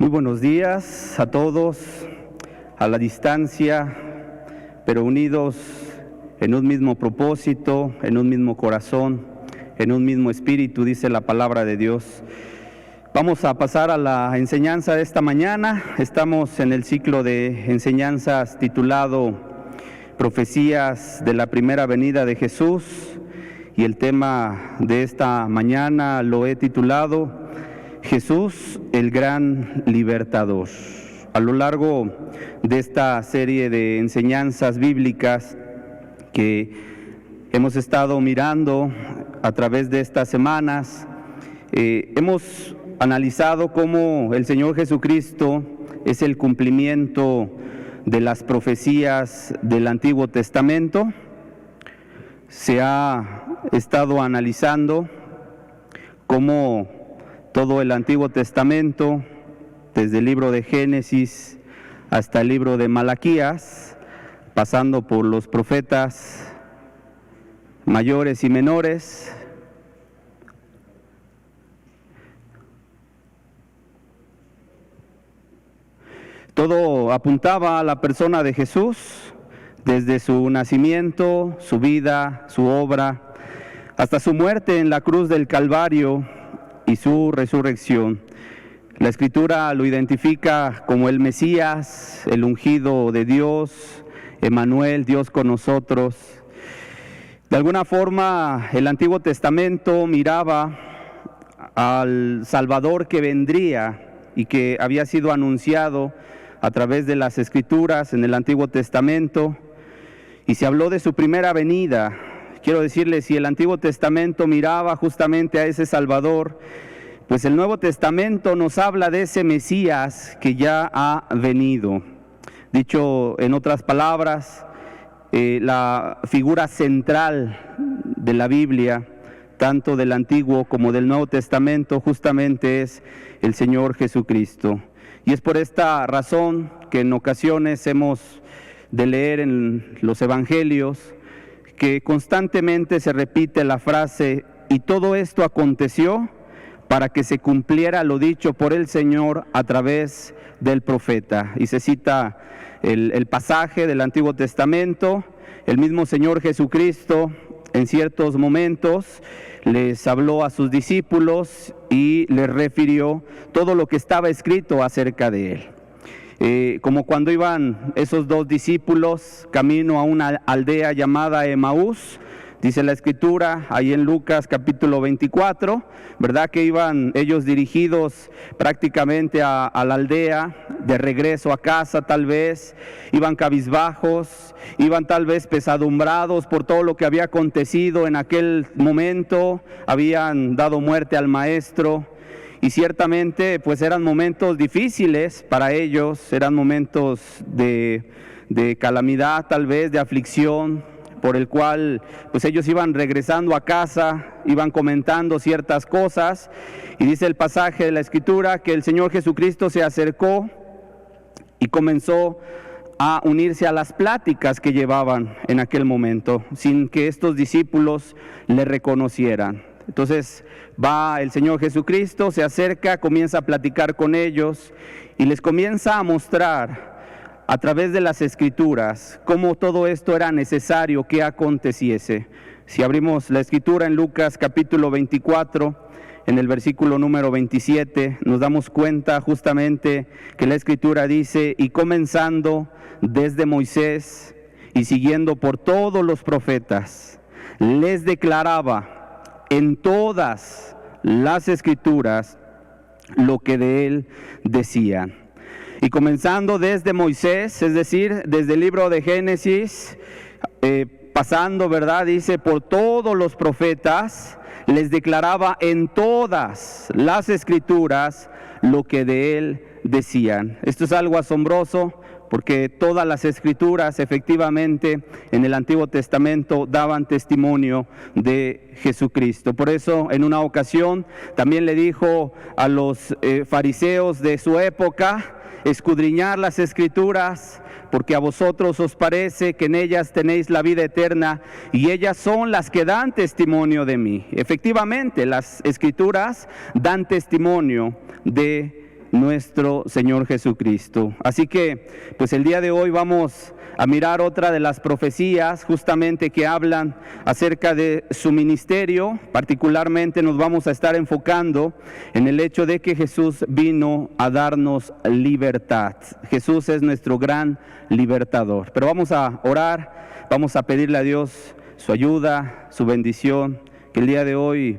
Muy buenos días a todos, a la distancia, pero unidos en un mismo propósito, en un mismo corazón, en un mismo espíritu, dice la palabra de Dios. Vamos a pasar a la enseñanza de esta mañana. Estamos en el ciclo de enseñanzas titulado Profecías de la Primera Venida de Jesús, y el tema de esta mañana lo he titulado Jesús, el gran libertador. A lo largo de esta serie de enseñanzas bíblicas que hemos estado mirando a través de estas semanas, hemos analizado cómo el Señor Jesucristo es el cumplimiento de las profecías del Antiguo Testamento. Se ha estado analizando cómo todo el Antiguo Testamento, desde el libro de Génesis hasta el libro de Malaquías, pasando por los profetas mayores y menores, todo apuntaba a la persona de Jesús, desde su nacimiento, su vida, su obra, hasta su muerte en la cruz del Calvario y su resurrección. La Escritura lo identifica como el Mesías, el ungido de Dios, Emmanuel, Dios con nosotros. De alguna forma, el Antiguo Testamento miraba al Salvador que vendría y que había sido anunciado a través de las Escrituras en el Antiguo Testamento, y se habló de su primera venida. Quiero decirles, si el Antiguo Testamento miraba justamente a ese Salvador, pues el Nuevo Testamento nos habla de ese Mesías que ya ha venido. Dicho en otras palabras, la figura central de la Biblia, tanto del Antiguo como del Nuevo Testamento, justamente es el Señor Jesucristo. Y es por esta razón que en ocasiones hemos de leer en los Evangelios que constantemente se repite la frase: y todo esto aconteció para que se cumpliera lo dicho por el Señor a través del profeta. Y se cita el pasaje del Antiguo Testamento. El mismo Señor Jesucristo en ciertos momentos les habló a sus discípulos y les refirió todo lo que estaba escrito acerca de él. Como cuando iban esos dos discípulos camino a una aldea llamada Emaús, dice la Escritura, ahí en Lucas capítulo 24, ¿verdad? Que iban ellos dirigidos prácticamente a la aldea, de regreso a casa tal vez, iban cabizbajos, iban tal vez pesadumbrados por todo lo que había acontecido en aquel momento, habían dado muerte al maestro. Y ciertamente pues eran momentos difíciles para ellos, eran momentos de calamidad tal vez, de aflicción, por el cual pues ellos iban regresando a casa, iban comentando ciertas cosas, y dice el pasaje de la Escritura que el Señor Jesucristo se acercó y comenzó a unirse a las pláticas que llevaban en aquel momento, sin que estos discípulos le reconocieran. Entonces va el Señor Jesucristo, se acerca, comienza a platicar con ellos y les comienza a mostrar a través de las Escrituras cómo todo esto era necesario que aconteciese. Si abrimos la Escritura en Lucas capítulo 24, en el versículo número 27, nos damos cuenta justamente que la Escritura dice: y comenzando desde Moisés y siguiendo por todos los profetas, les declaraba en todas las Escrituras lo que de él decían. Y comenzando desde Moisés, es decir, desde el libro de Génesis, pasando, ¿verdad? Dice, por todos los profetas, les declaraba en todas las Escrituras lo que de él decían. Esto es algo asombroso, porque todas las Escrituras efectivamente en el Antiguo Testamento daban testimonio de Jesucristo. Por eso en una ocasión también le dijo a los fariseos de su época: escudriñar las Escrituras, porque a vosotros os parece que en ellas tenéis la vida eterna, y ellas son las que dan testimonio de mí. Efectivamente, las Escrituras dan testimonio de nuestro Señor Jesucristo. Así que, pues el día de hoy vamos a mirar otra de las profecías justamente que hablan acerca de su ministerio. Particularmente nos vamos a estar enfocando en el hecho de que Jesús vino a darnos libertad. Jesús es nuestro gran libertador. Pero vamos a orar, vamos a pedirle a Dios su ayuda, su bendición, que el día de hoy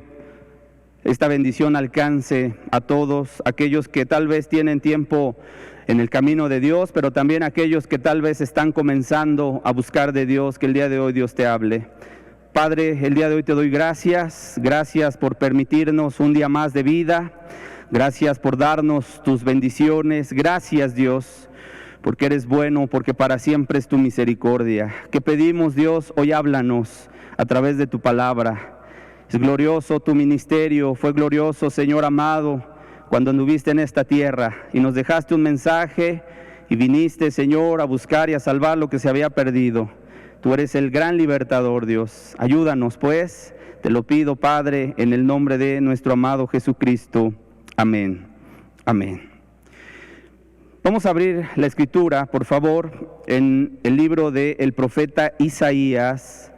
esta bendición alcance a todos aquellos que tal vez tienen tiempo en el camino de Dios, pero también aquellos que tal vez están comenzando a buscar de Dios, que el día de hoy Dios te hable. Padre, el día de hoy te doy gracias por permitirnos un día más de vida, gracias por darnos tus bendiciones, gracias Dios, porque eres bueno, porque para siempre es tu misericordia. Que pedimos Dios, hoy háblanos a través de tu palabra. Es glorioso tu ministerio, fue glorioso, Señor amado, cuando anduviste en esta tierra y nos dejaste un mensaje y viniste, Señor, a buscar y a salvar lo que se había perdido. Tú eres el gran libertador, Dios. Ayúdanos, pues, te lo pido, Padre, en el nombre de nuestro amado Jesucristo. Amén. Amén. Vamos a abrir la Escritura, por favor, en el libro del profeta Isaías.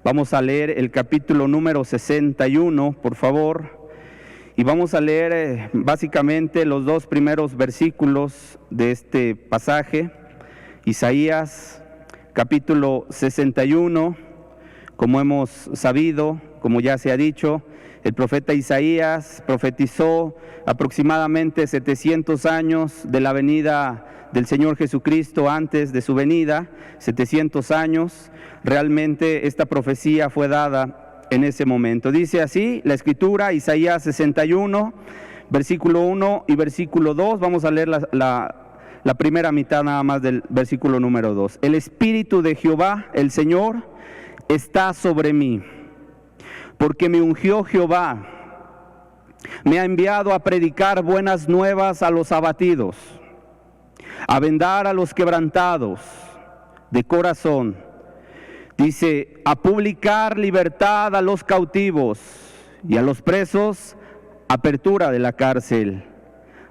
Vamos a leer el capítulo número 61, por favor, y vamos a leer básicamente los dos primeros versículos de este pasaje. Isaías, capítulo 61, como hemos sabido, como ya se ha dicho, el profeta Isaías profetizó aproximadamente 700 años de la venida del Señor Jesucristo, antes de su venida, 700 años. Realmente esta profecía fue dada en ese momento. Dice así la Escritura, Isaías 61, versículo 1 y versículo 2. Vamos a leer la primera mitad nada más del versículo número 2. El Espíritu de Jehová, el Señor, está sobre mí, porque me ungió Jehová, me ha enviado a predicar buenas nuevas a los abatidos, a vendar a los quebrantados de corazón. Dice, a publicar libertad a los cautivos y a los presos, apertura de la cárcel,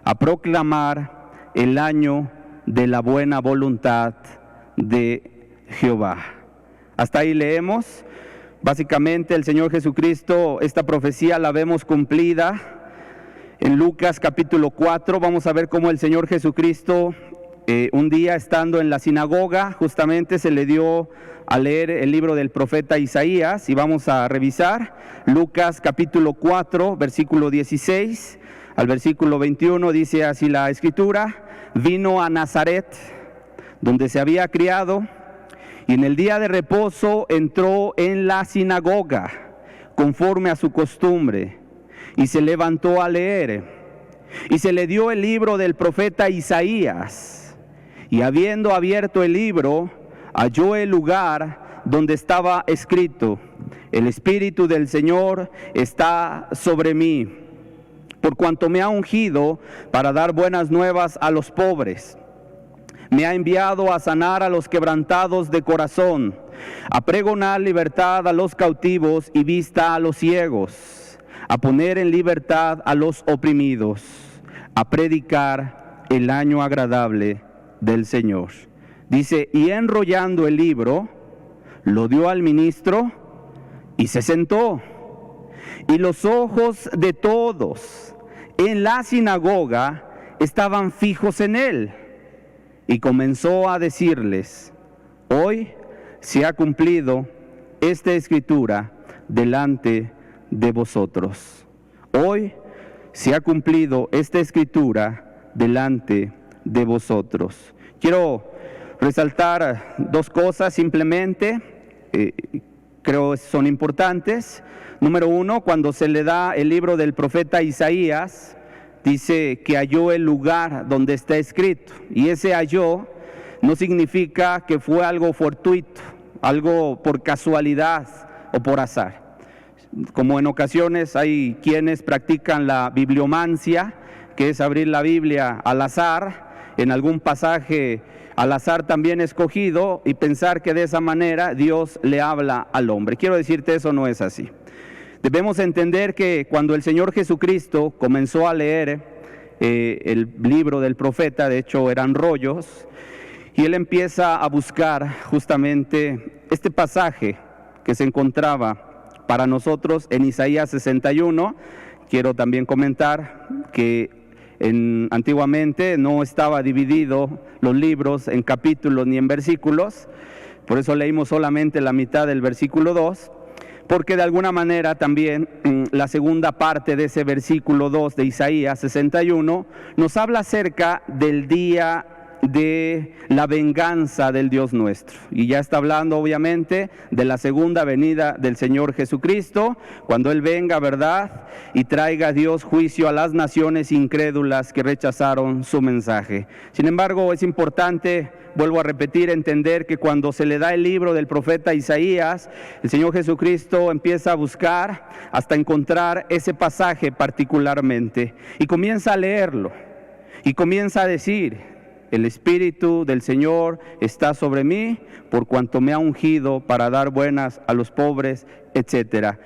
a proclamar el año de la buena voluntad de Jehová. Hasta ahí leemos. Básicamente el Señor Jesucristo, esta profecía la vemos cumplida en Lucas capítulo 4. Vamos a ver cómo el Señor Jesucristo un día estando en la sinagoga justamente se le dio a leer el libro del profeta Isaías, y vamos a revisar Lucas capítulo 4 versículo 16 al versículo 21. Dice así la Escritura: vino a Nazaret, donde se había criado, y en el día de reposo entró en la sinagoga conforme a su costumbre, y se levantó a leer, y se le dio el libro del profeta Isaías. Y habiendo abierto el libro, halló el lugar donde estaba escrito: el Espíritu del Señor está sobre mí, por cuanto me ha ungido para dar buenas nuevas a los pobres. Me ha enviado a sanar a los quebrantados de corazón, a pregonar libertad a los cautivos y vista a los ciegos, a poner en libertad a los oprimidos, a predicar el año agradable del Señor. Dice, y enrollando el libro, lo dio al ministro y se sentó. Y los ojos de todos en la sinagoga estaban fijos en él. Y comenzó a decirles: hoy se ha cumplido esta escritura delante de vosotros. Hoy se ha cumplido esta escritura delante de vosotros. Quiero resaltar dos cosas simplemente, creo son importantes. Número uno, cuando se le da el libro del profeta Isaías, dice que halló el lugar donde está escrito, y ese halló no significa que fue algo fortuito, algo por casualidad o por azar. Como en ocasiones hay quienes practican la bibliomancia, que es abrir la Biblia al azar, en algún pasaje al azar también escogido, y pensar que de esa manera Dios le habla al hombre. Quiero decirte, eso no es así. Debemos entender que cuando el Señor Jesucristo comenzó a leer el libro del profeta, de hecho eran rollos, y él empieza a buscar justamente este pasaje que se encontraba para nosotros en Isaías 61. Quiero también comentar que antiguamente no estaba dividido los libros en capítulos ni en versículos, por eso leímos solamente la mitad del versículo 2, porque de alguna manera también la segunda parte de ese versículo 2 de Isaías 61 nos habla acerca del día de la venganza del Dios nuestro, y ya está hablando obviamente de la segunda venida del Señor Jesucristo, cuando Él venga, ¿verdad?, y traiga a Dios juicio a las naciones incrédulas que rechazaron su mensaje. Sin embargo, es importante, vuelvo a repetir, entender que cuando se le da el libro del profeta Isaías, el Señor Jesucristo empieza a buscar hasta encontrar ese pasaje particularmente, y comienza a leerlo, y comienza a decir: el Espíritu del Señor está sobre mí, por cuanto me ha ungido para dar buenas a los pobres, etc.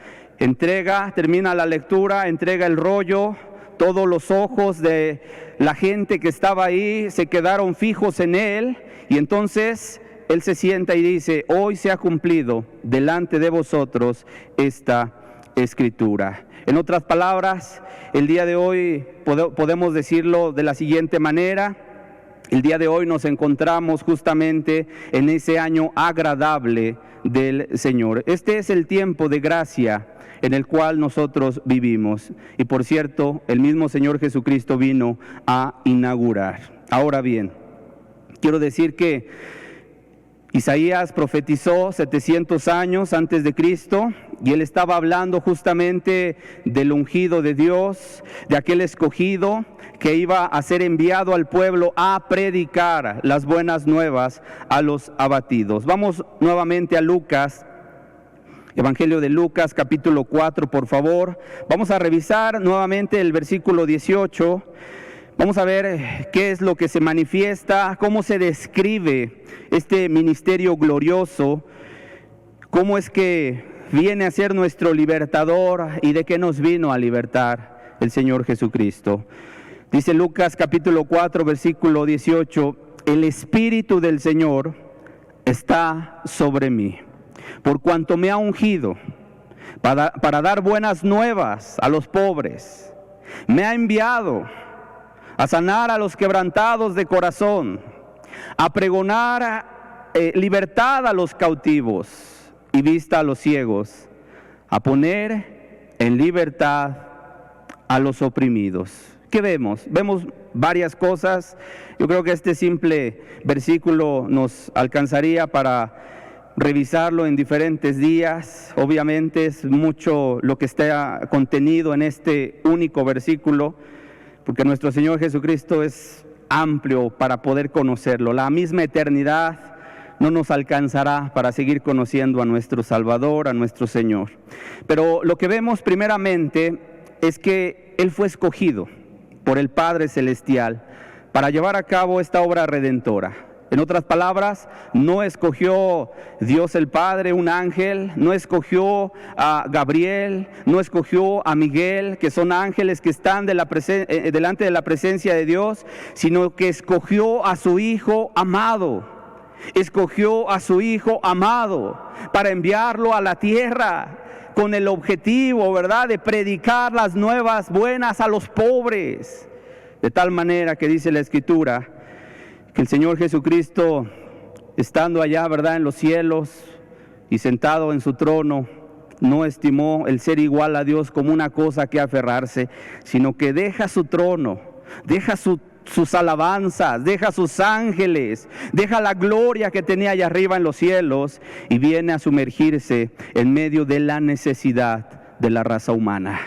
Termina la lectura, entrega el rollo, todos los ojos de la gente que estaba ahí se quedaron fijos en él, y entonces él se sienta y dice: hoy se ha cumplido delante de vosotros esta escritura. En otras palabras, el día de hoy podemos decirlo de la siguiente manera: el día de hoy nos encontramos justamente en ese año agradable del Señor. Este es el tiempo de gracia en el cual nosotros vivimos. Y por cierto, el mismo Señor Jesucristo vino a inaugurar. Ahora bien, quiero decir que Isaías profetizó 700 años antes de Cristo, y él estaba hablando justamente del ungido de Dios, de aquel escogido que iba a ser enviado al pueblo a predicar las buenas nuevas a los abatidos. Vamos nuevamente a Lucas, Evangelio de Lucas, capítulo 4, por favor. Vamos a revisar nuevamente el versículo 18. Vamos a ver qué es lo que se manifiesta, cómo se describe este ministerio glorioso, cómo es que viene a ser nuestro libertador y de qué nos vino a libertar el Señor Jesucristo. Dice Lucas capítulo 4, versículo 18: el Espíritu del Señor está sobre mí, por cuanto me ha ungido para dar buenas nuevas a los pobres. Me ha enviado a sanar a los quebrantados de corazón, a pregonar libertad a los cautivos y vista a los ciegos, a poner en libertad a los oprimidos. ¿Qué vemos? Vemos varias cosas. Yo creo que este simple versículo nos alcanzaría para revisarlo en diferentes días. Obviamente es mucho lo que está contenido en este único versículo, porque nuestro Señor Jesucristo es amplio para poder conocerlo. La misma eternidad no nos alcanzará para seguir conociendo a nuestro Salvador, a nuestro Señor. Pero lo que vemos primeramente es que Él fue escogido por el Padre Celestial para llevar a cabo esta obra redentora. En otras palabras, no escogió Dios el Padre un ángel, no escogió a Gabriel, no escogió a Miguel, que son ángeles que están delante de la presencia de Dios, sino que escogió a su Hijo amado. Escogió a su Hijo amado para enviarlo a la tierra con el objetivo, ¿verdad?, de predicar las nuevas buenas a los pobres. De tal manera que dice la Escritura que el Señor Jesucristo, estando allá, ¿verdad?, en los cielos y sentado en su trono, no estimó el ser igual a Dios como una cosa que aferrarse, sino que deja su trono, deja sus alabanzas, deja sus ángeles, deja la gloria que tenía allá arriba en los cielos y viene a sumergirse en medio de la necesidad de la raza humana.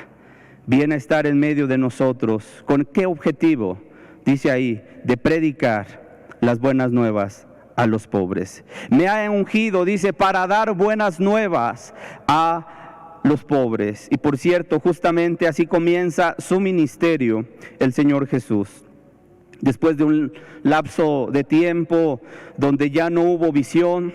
Viene a estar en medio de nosotros. ¿Con qué objetivo? Dice ahí, de predicar las buenas nuevas a los pobres. Me ha ungido, dice, para dar buenas nuevas a los pobres. Y por cierto, justamente así comienza su ministerio el Señor Jesús. Después de un lapso de tiempo donde ya no hubo visión,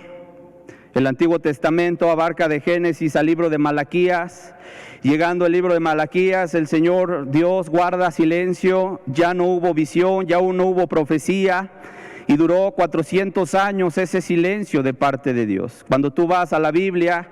El Antiguo Testamento abarca de Génesis al libro de Malaquías. Llegando al libro de Malaquías, el Señor Dios guarda silencio, ya no hubo visión, ya no hubo profecía, y duró 400 años ese silencio de parte de Dios. Cuando tú vas a la Biblia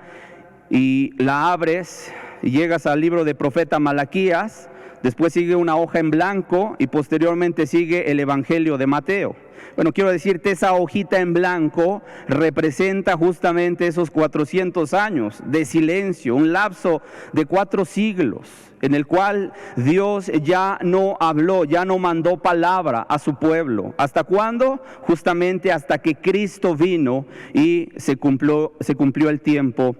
y la abres y llegas al libro de profeta Malaquías, después sigue una hoja en blanco y posteriormente sigue el Evangelio de Mateo. Bueno, quiero decirte, esa hojita en blanco representa justamente esos 400 años de silencio, un lapso de 4 siglos en el cual Dios ya no habló, ya no mandó palabra a su pueblo. ¿Hasta cuándo? Justamente hasta que Cristo vino y se cumplió el tiempo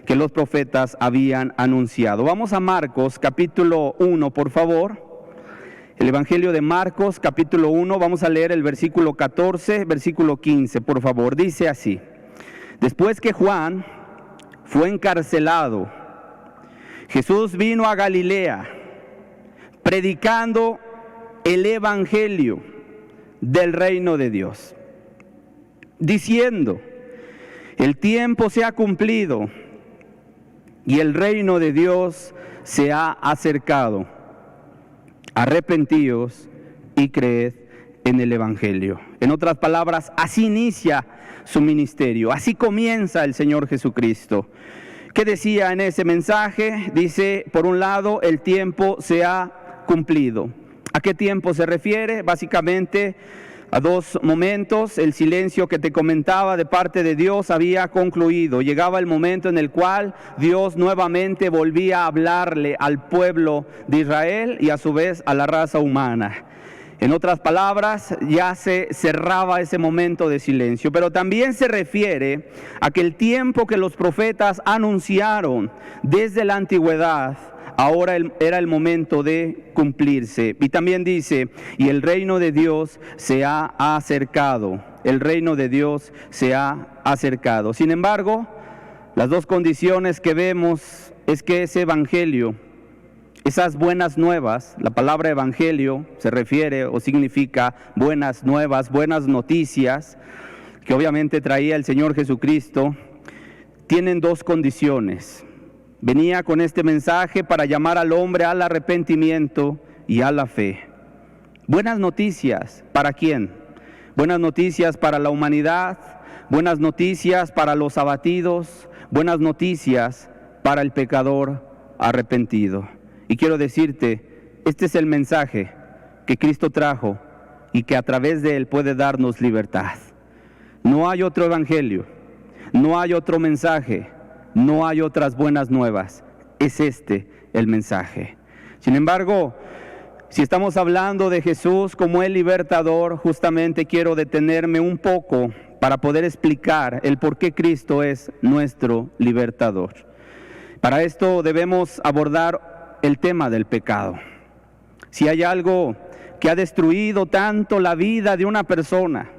que los profetas habían anunciado. Vamos a Marcos capítulo 1, por favor. El Evangelio de Marcos, capítulo 1, vamos a leer el versículo 14, versículo 15, por favor. Dice así: después que Juan fue encarcelado, Jesús vino a Galilea, predicando el Evangelio del reino de Dios, diciendo: el tiempo se ha cumplido y el reino de Dios se ha acercado. Arrepentíos y creed en el Evangelio. En otras palabras, así inicia su ministerio, así comienza el Señor Jesucristo. ¿Qué decía en ese mensaje? Dice, por un lado, el tiempo se ha cumplido. ¿A qué tiempo se refiere? Básicamente a 2 momentos. El silencio que te comentaba de parte de Dios había concluido. Llegaba el momento en el cual Dios nuevamente volvía a hablarle al pueblo de Israel y a su vez a la raza humana. En otras palabras, ya se cerraba ese momento de silencio. Pero también se refiere a que el tiempo que los profetas anunciaron desde la antigüedad, ahora era el momento de cumplirse. Y también dice, y el reino de Dios se ha acercado. El reino de Dios se ha acercado. Sin embargo, las 2 condiciones que vemos es que ese evangelio, esas buenas nuevas, la palabra evangelio se refiere o significa buenas nuevas, buenas noticias, que obviamente traía el Señor Jesucristo, tienen 2 condiciones. Venía con este mensaje para llamar al hombre al arrepentimiento y a la fe. Buenas noticias, ¿para quién? Buenas noticias para la humanidad, buenas noticias para los abatidos, buenas noticias para el pecador arrepentido. Y quiero decirte, este es el mensaje que Cristo trajo y que a través de él puede darnos libertad. No hay otro evangelio, no hay otro mensaje, no hay otras buenas nuevas. Es este el mensaje. Sin embargo, si estamos hablando de Jesús como el libertador, justamente quiero detenerme un poco para poder explicar el por qué Cristo es nuestro libertador. Para esto debemos abordar el tema del pecado. Si hay algo que ha destruido tanto la vida de una persona,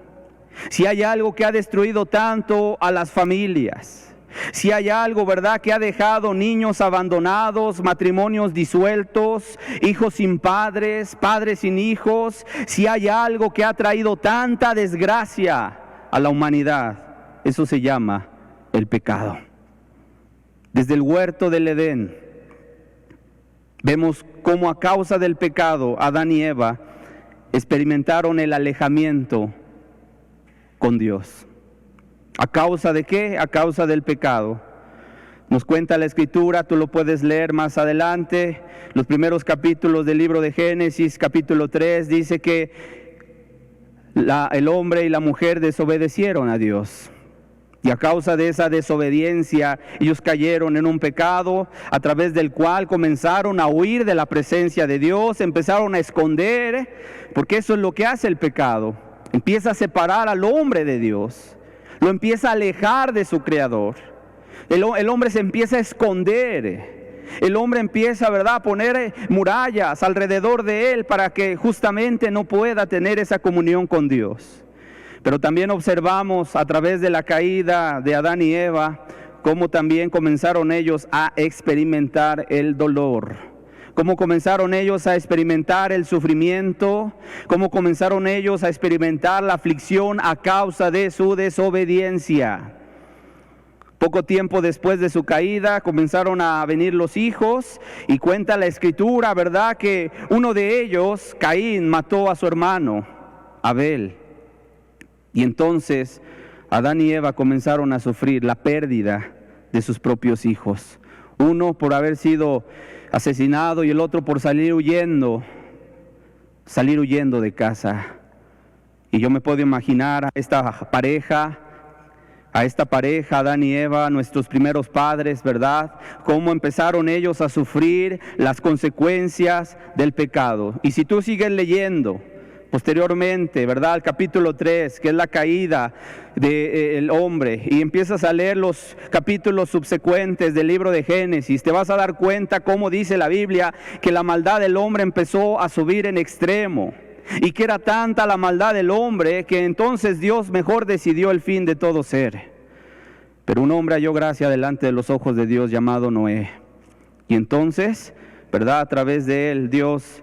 si hay algo que ha destruido tanto a las familias, si hay algo, ¿verdad?, que ha dejado niños abandonados, matrimonios disueltos, hijos sin padres, padres sin hijos, si hay algo que ha traído tanta desgracia a la humanidad, eso se llama el pecado. Desde el huerto del Edén, vemos cómo a causa del pecado, Adán y Eva experimentaron el alejamiento con Dios. ¿A causa de qué? A causa del pecado. Nos cuenta la Escritura, tú lo puedes leer más adelante, los primeros capítulos del libro de Génesis, capítulo 3, dice que el hombre y la mujer desobedecieron a Dios. Y a causa de esa desobediencia, ellos cayeron en un pecado a través del cual comenzaron a huir de la presencia de Dios, empezaron a esconder, porque eso es lo que hace el pecado. Empieza a separar al hombre de Dios. Lo empieza a alejar de su Creador. El hombre se empieza a esconder. El hombre empieza, ¿verdad?, a poner murallas alrededor de él para que justamente no pueda tener esa comunión con Dios. Pero también observamos a través de la caída de Adán y Eva cómo también comenzaron ellos a experimentar el dolor. Cómo comenzaron ellos a experimentar el sufrimiento, cómo comenzaron ellos a experimentar la aflicción a causa de su desobediencia. Poco tiempo después de su caída comenzaron a venir los hijos y cuenta la Escritura, ¿verdad?, que uno de ellos, Caín, mató a su hermano, Abel. Y entonces Adán y Eva comenzaron a sufrir la pérdida de sus propios hijos. Uno por haber sido asesinado y el otro por salir huyendo de casa. Y yo me puedo imaginar a esta pareja, Adán y Eva, nuestros primeros padres, ¿verdad?, cómo empezaron ellos a sufrir las consecuencias del pecado. Y si tú sigues leyendo posteriormente, ¿verdad?, el capítulo 3, que es la caída del hombre, y empiezas a leer los capítulos subsecuentes del libro de Génesis, te vas a dar cuenta cómo dice la Biblia que la maldad del hombre empezó a subir en extremo. Y que era tanta la maldad del hombre que entonces Dios mejor decidió el fin de todo ser. Pero un hombre halló gracia delante de los ojos de Dios llamado Noé. Y entonces, ¿verdad?, a través de él Dios,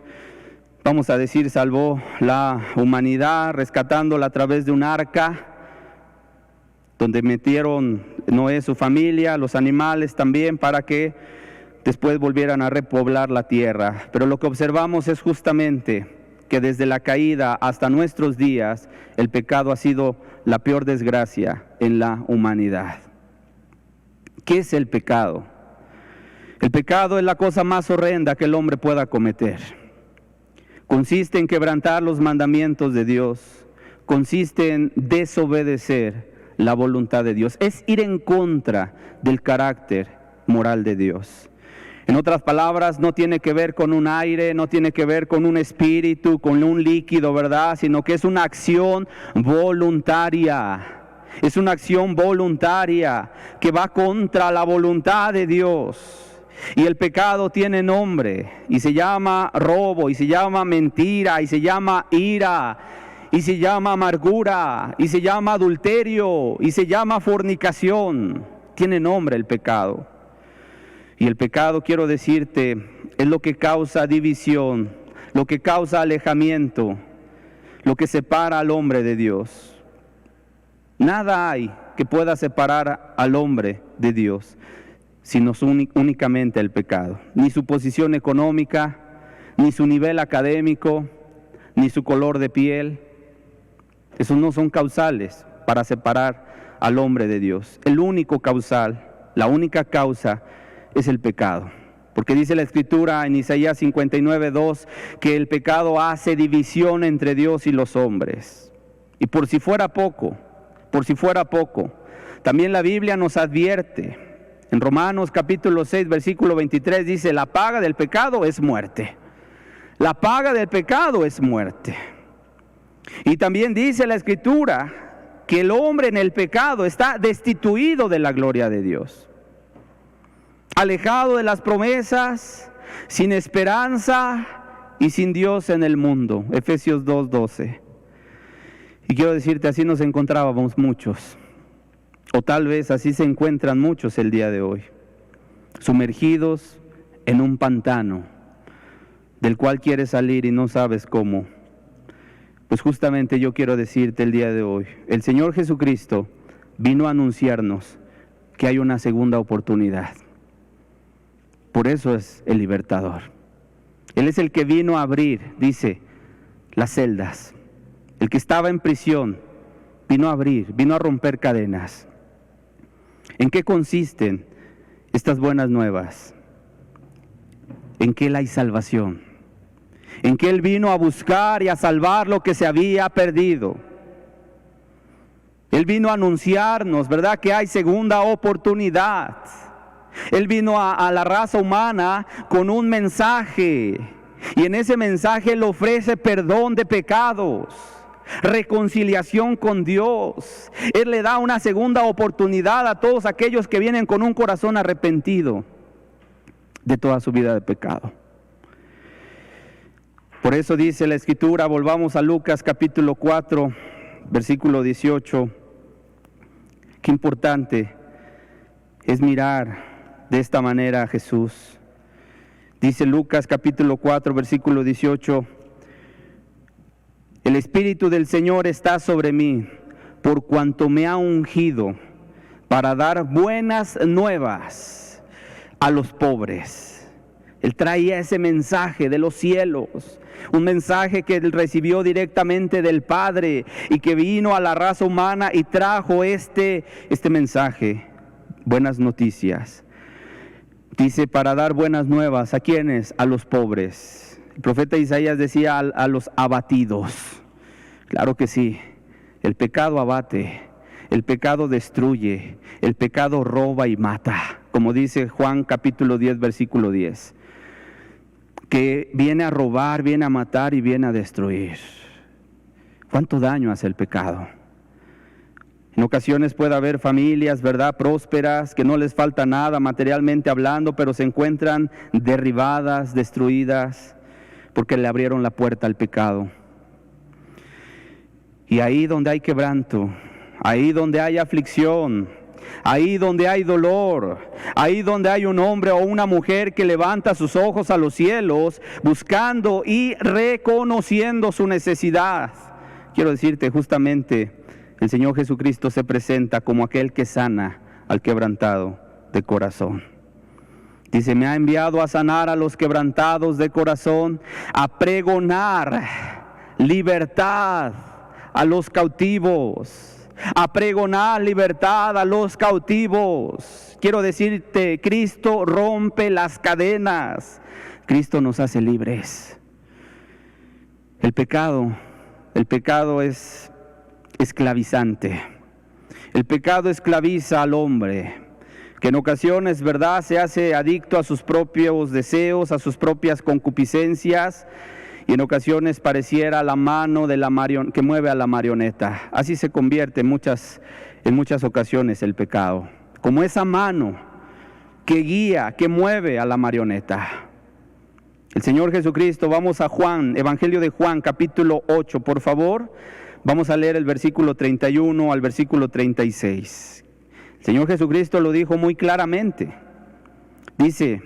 vamos a decir, salvó la humanidad, rescatándola a través de un arca, donde metieron Noé, su familia, los animales también, para que después volvieran a repoblar la tierra. Pero lo que observamos es justamente que desde la caída hasta nuestros días, el pecado ha sido la peor desgracia en la humanidad. ¿Qué es el pecado? El pecado es la cosa más horrenda que el hombre pueda cometer. Consiste en quebrantar los mandamientos de Dios, consiste en desobedecer la voluntad de Dios, es ir en contra del carácter moral de Dios. En otras palabras, no tiene que ver con un aire, no tiene que ver con un espíritu, con un líquido, ¿verdad?, sino que es una acción voluntaria. Es una acción voluntaria que va contra la voluntad de Dios. Y el pecado tiene nombre, y se llama robo, y se llama mentira, y se llama ira, y se llama amargura, y se llama adulterio, y se llama fornicación. Tiene nombre el pecado. Y el pecado, quiero decirte, es lo que causa división, lo que causa alejamiento, lo que separa al hombre de Dios. Nada hay que pueda separar al hombre de Dios, sino únicamente el pecado. Ni su posición económica, ni su nivel académico, ni su color de piel. Esos no son causales para separar al hombre de Dios. El único causal, la única causa es el pecado. Porque dice la Escritura en Isaías 59:2 que el pecado hace división entre Dios y los hombres. Y por si fuera poco, también la Biblia nos advierte. En Romanos capítulo 6, versículo 23 dice: la paga del pecado es muerte. La paga del pecado es muerte. Y también dice la Escritura que el hombre en el pecado está destituido de la gloria de Dios, alejado de las promesas, sin esperanza y sin Dios en el mundo. Efesios 2:12. Y quiero decirte, así nos encontrábamos muchos, o tal vez así se encuentran muchos el día de hoy, sumergidos en un pantano del cual quieres salir y no sabes cómo. Pues justamente yo quiero decirte el día de hoy, el Señor Jesucristo vino a anunciarnos que hay una segunda oportunidad. Por eso es el libertador. Él es el que vino a abrir, dice, las celdas. El que estaba en prisión vino a abrir, vino a romper cadenas. ¿En qué consisten estas buenas nuevas? En que Él hay salvación. En que Él vino a buscar y a salvar lo que se había perdido. Él vino a anunciarnos, ¿verdad?, que hay segunda oportunidad. Él vino a la raza humana con un mensaje, y en ese mensaje Él ofrece perdón de pecados, reconciliación con Dios. Él le da una segunda oportunidad a todos aquellos que vienen con un corazón arrepentido de toda su vida de pecado. Por eso dice la Escritura, volvamos a Lucas capítulo 4, versículo 18. Qué importante es mirar de esta manera a Jesús. Dice Lucas capítulo 4, versículo 18: el Espíritu del Señor está sobre mí, por cuanto me ha ungido para dar buenas nuevas a los pobres. Él traía ese mensaje de los cielos, un mensaje que él recibió directamente del Padre y que vino a la raza humana y trajo este mensaje, buenas noticias. Dice, para dar buenas nuevas, ¿a quiénes? A los pobres. El profeta Isaías decía a los abatidos. Claro que sí, el pecado abate, el pecado destruye, el pecado roba y mata, como dice Juan capítulo 10, versículo 10. Que viene a robar, viene a matar y viene a destruir. ¿Cuánto daño hace el pecado? En ocasiones puede haber familias, ¿verdad?, prósperas, que no les falta nada materialmente hablando, pero se encuentran derribadas, destruidas, porque le abrieron la puerta al pecado. Y ahí donde hay quebranto, ahí donde hay aflicción, ahí donde hay dolor, ahí donde hay un hombre o una mujer que levanta sus ojos a los cielos, buscando y reconociendo su necesidad, quiero decirte, justamente el Señor Jesucristo se presenta como aquel que sana al quebrantado de corazón. Dice, me ha enviado a sanar a los quebrantados de corazón, a pregonar libertad a los cautivos, a pregonar libertad a los cautivos. Quiero decirte, Cristo rompe las cadenas, Cristo nos hace libres. El pecado es esclavizante. El pecado esclaviza al hombre, que en ocasiones, ¿verdad?, se hace adicto a sus propios deseos, a sus propias concupiscencias, y en ocasiones pareciera la mano de que mueve a la marioneta. Así se convierte en muchas ocasiones el pecado, como esa mano que guía, que mueve a la marioneta. El Señor Jesucristo, vamos a Juan, Evangelio de Juan, capítulo 8, por favor. Vamos a leer el versículo 31 al versículo 36. El Señor Jesucristo lo dijo muy claramente. Dice,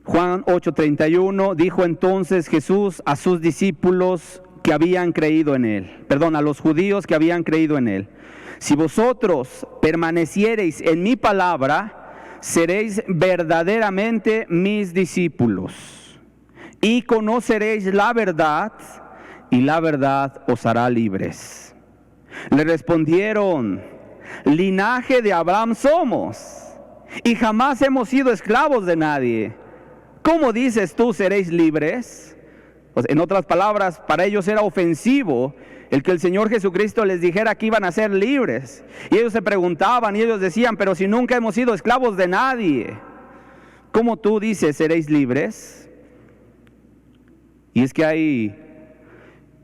Juan 8:31, dijo entonces Jesús a sus discípulos que habían creído en Él, a los judíos que habían creído en Él: si vosotros permaneciereis en mi palabra, seréis verdaderamente mis discípulos, y conoceréis la verdad, y la verdad os hará libres. Le respondieron, linaje de Abraham somos, y jamás hemos sido esclavos de nadie. ¿Cómo dices tú seréis libres? Pues, en otras palabras, para ellos era ofensivo el que el Señor Jesucristo les dijera que iban a ser libres. Y ellos se preguntaban y ellos decían, pero si nunca hemos sido esclavos de nadie, ¿cómo tú dices seréis libres? Y es que hay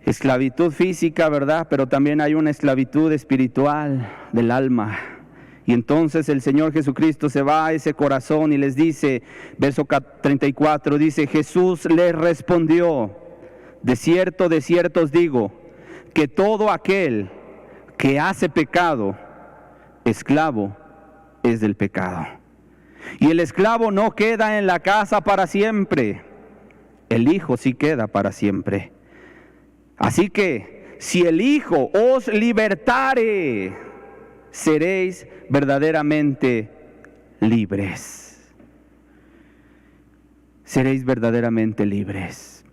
esclavitud física, ¿verdad? Pero también hay una esclavitud espiritual del alma. Y entonces el Señor Jesucristo se va a ese corazón y les dice, verso 34, dice, Jesús les respondió, de cierto os digo, que todo aquel que hace pecado, esclavo es del pecado. Y el esclavo no queda en la casa para siempre, el Hijo sí queda para siempre. Así que, si el Hijo os libertare, seréis verdaderamente libres. Seréis verdaderamente libres.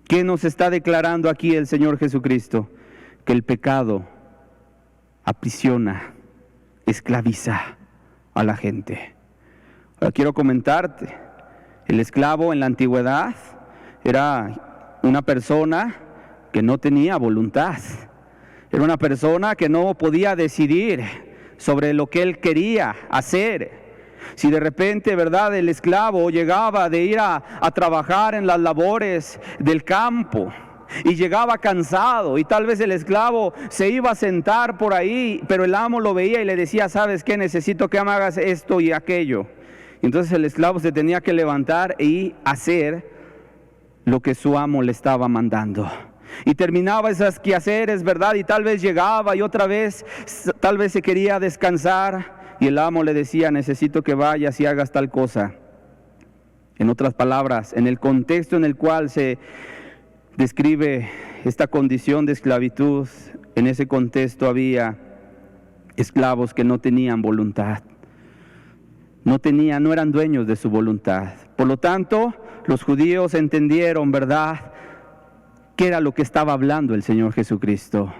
¿Qué nos está declarando aquí el Señor Jesucristo? Que el pecado aprisiona, esclaviza a la gente. Ahora quiero comentarte, el esclavo en la antigüedad era una persona que no tenía voluntad. Era una persona que no podía decidir sobre lo que él quería hacer. Si de repente, ¿verdad?, el esclavo llegaba de ir a trabajar en las labores del campo y llegaba cansado, y tal vez el esclavo se iba a sentar por ahí, pero el amo lo veía y le decía, ¿sabes qué? Necesito que me hagas esto y aquello. Entonces el esclavo se tenía que levantar y hacer lo que su amo le estaba mandando. Y terminaba esos quehaceres, ¿verdad? Y tal vez llegaba y otra vez, tal vez se quería descansar y el amo le decía, necesito que vayas y hagas tal cosa. En otras palabras, en el contexto en el cual se describe esta condición de esclavitud, en ese contexto había esclavos que no tenían voluntad, no eran dueños de su voluntad. Por lo tanto, los judíos entendieron, ¿verdad?, qué era lo que estaba hablando el Señor Jesucristo.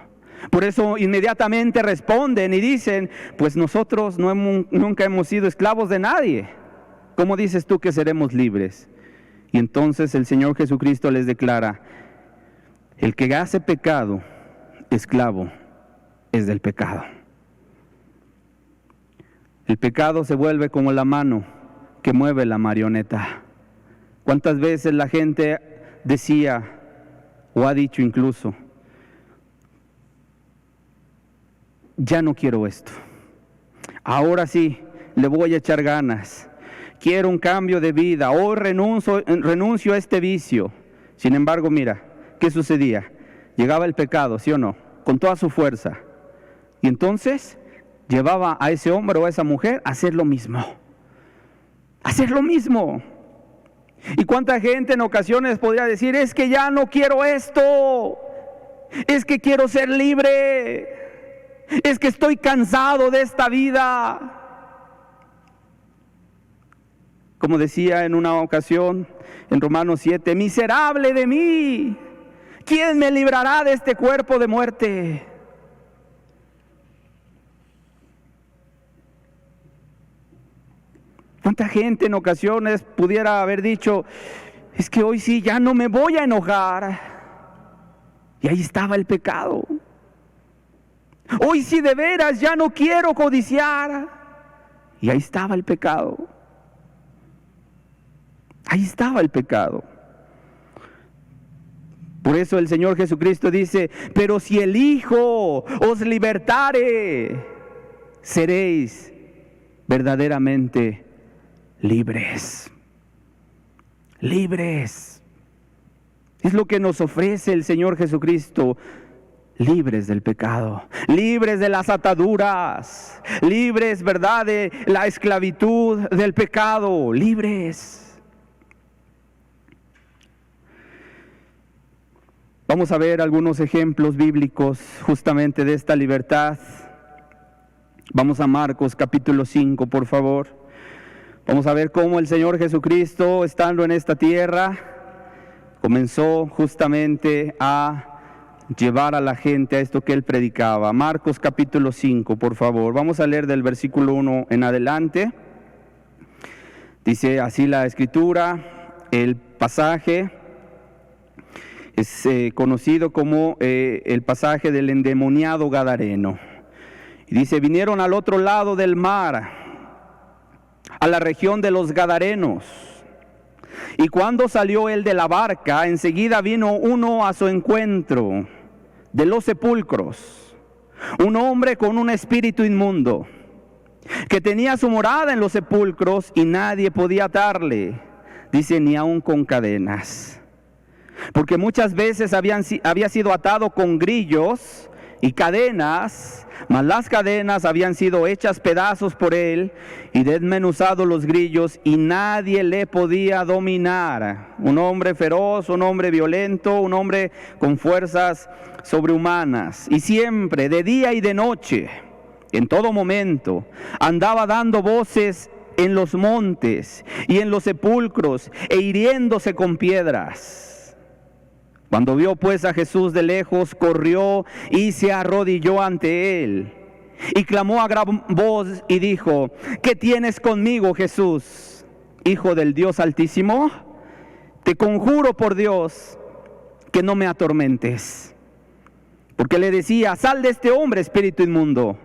Por eso inmediatamente responden y dicen: pues nosotros nunca hemos sido esclavos de nadie. ¿Cómo dices tú que seremos libres? Y entonces el Señor Jesucristo les declara: el que hace pecado, esclavo es del pecado. El pecado se vuelve como la mano que mueve la marioneta. ¿Cuántas veces la gente decía, o ha dicho incluso: ya no quiero esto, ahora sí, le voy a echar ganas, quiero un cambio de vida, hoy renuncio a este vicio? Sin embargo, mira, ¿qué sucedía? Llegaba el pecado, ¿sí o no?, con toda su fuerza, y entonces llevaba a ese hombre o a esa mujer a hacer lo mismo. ¿Y cuánta gente en ocasiones podría decir: es que ya no quiero esto, es que quiero ser libre, es que estoy cansado de esta vida? Como decía en una ocasión en Romanos 7, miserable de mí, ¿quién me librará de este cuerpo de muerte? ¿Cuánta gente en ocasiones pudiera haber dicho: es que hoy sí, ya no me voy a enojar? Y ahí estaba el pecado. Hoy sí, de veras, ya no quiero codiciar. Y ahí estaba el pecado. Ahí estaba el pecado. Por eso el Señor Jesucristo dice: pero si el Hijo os libertare, seréis verdaderamente libres. Libres. Es lo que nos ofrece el Señor Jesucristo. Libres del pecado, libres de las ataduras, libres, ¿verdad?, de la esclavitud del pecado, libres. Vamos a ver algunos ejemplos bíblicos justamente de esta libertad. Vamos a Marcos capítulo 5, por favor. Vamos a ver cómo el Señor Jesucristo, estando en esta tierra, comenzó justamente a llevar a la gente a esto que Él predicaba. Marcos capítulo 5, por favor. Vamos a leer del versículo 1 en adelante. Dice así la Escritura. El pasaje es conocido como el pasaje del endemoniado gadareno. Y dice: vinieron al otro lado del mar, a la región de los Gadarenos. Y cuando salió él de la barca, enseguida vino uno a su encuentro de los sepulcros, un hombre con un espíritu inmundo, que tenía su morada en los sepulcros, y nadie podía atarle, dice, ni aun con cadenas, porque muchas veces había sido atado con grillos y cadenas, mas las cadenas habían sido hechas pedazos por él y desmenuzados los grillos, y nadie le podía dominar. Un hombre feroz, un hombre violento, un hombre con fuerzas sobrehumanas, y siempre, de día y de noche, en todo momento, andaba dando voces en los montes y en los sepulcros, e hiriéndose con piedras. Cuando vio pues a Jesús de lejos, corrió y se arrodilló ante él, y clamó a gran voz y dijo: ¿qué tienes conmigo, Jesús, Hijo del Dios Altísimo? Te conjuro por Dios que no me atormentes. Porque le decía: sal de este hombre, espíritu inmundo.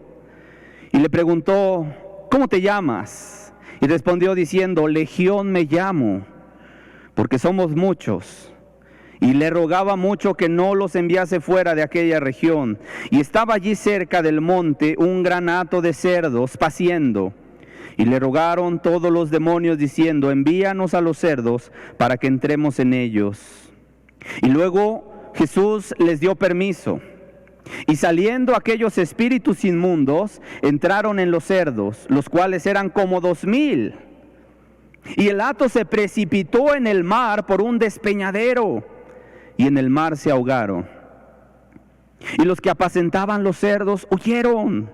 Y le preguntó: ¿cómo te llamas? Y respondió diciendo: Legión me llamo, porque somos muchos. Y le rogaba mucho que no los enviase fuera de aquella región. Y estaba allí cerca del monte un gran hato de cerdos paciendo. Y le rogaron todos los demonios diciendo: envíanos a los cerdos para que entremos en ellos. Y luego Jesús les dio permiso. Y saliendo aquellos espíritus inmundos, entraron en los cerdos, los cuales eran como 2,000. Y el hato se precipitó en el mar por un despeñadero, y en el mar se ahogaron. Y los que apacentaban los cerdos huyeron,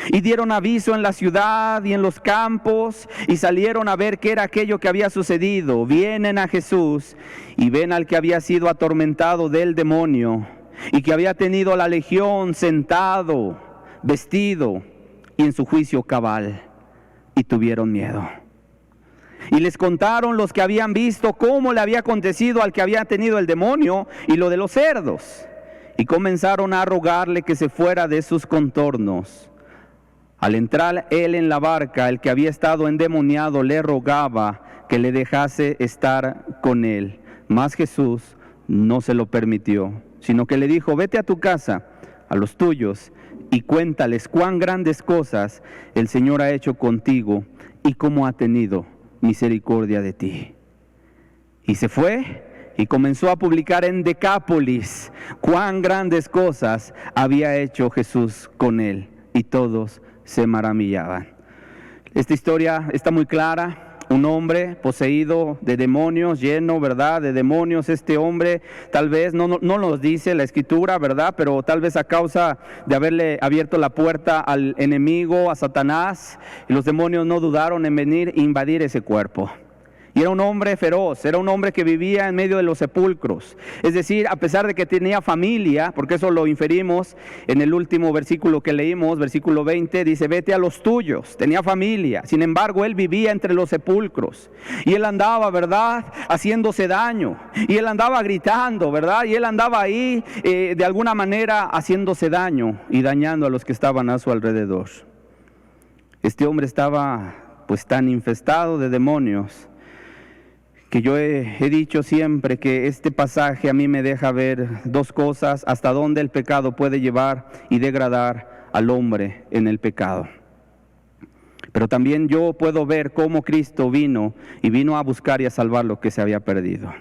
Y dieron aviso en la ciudad y en los campos, y salieron a ver qué era aquello que había sucedido. Vienen a Jesús y ven al que había sido atormentado del demonio, y que había tenido la legión sentado, vestido y en su juicio cabal, y tuvieron miedo. Y les contaron los que habían visto cómo le había acontecido al que había tenido el demonio y lo de los cerdos. Y comenzaron a rogarle que se fuera de sus contornos. Al entrar él en la barca, el que había estado endemoniado le rogaba que le dejase estar con él. Mas Jesús no se lo permitió, sino que le dijo: vete a tu casa, a los tuyos, y cuéntales cuán grandes cosas el Señor ha hecho contigo y cómo ha tenido misericordia de ti. Y se fue y comenzó a publicar en Decápolis cuán grandes cosas había hecho Jesús con él, y todos se maravillaban. Esta historia está muy clara. Un hombre poseído de demonios, lleno, ¿verdad?, de demonios. Este hombre tal vez, no nos dice la Escritura, ¿verdad?, pero tal vez a causa de haberle abierto la puerta al enemigo, a Satanás, y los demonios no dudaron en venir e invadir ese cuerpo. Y era un hombre feroz, era un hombre que vivía en medio de los sepulcros. Es decir, a pesar de que tenía familia, porque eso lo inferimos en el último versículo que leímos, versículo 20, dice: vete a los tuyos. Tenía familia, sin embargo él vivía entre los sepulcros. Y él andaba, ¿verdad?, haciéndose daño. Y él andaba gritando, ¿verdad? Y él andaba ahí de alguna manera haciéndose daño y dañando a los que estaban a su alrededor. Este hombre estaba pues tan infestado de demonios que yo he dicho siempre que este pasaje a mí me deja ver dos cosas: hasta dónde el pecado puede llevar y degradar al hombre en el pecado. Pero también yo puedo ver cómo Cristo vino a buscar y a salvar lo que se había perdido.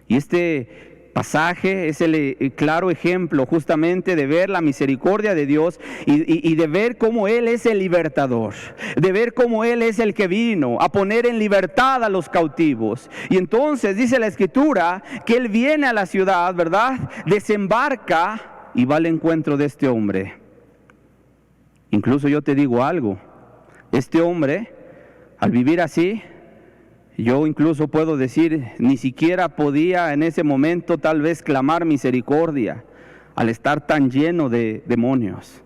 Y este pasaje es el claro ejemplo justamente de ver la misericordia de Dios y de ver cómo Él es el libertador, de ver cómo Él es el que vino a poner en libertad a los cautivos. Y entonces dice la Escritura que Él viene a la ciudad, ¿verdad?, desembarca y va al encuentro de este hombre. Incluso yo te digo algo: este hombre, al vivir así, yo incluso puedo decir, ni siquiera podía en ese momento tal vez clamar misericordia al estar tan lleno de demonios.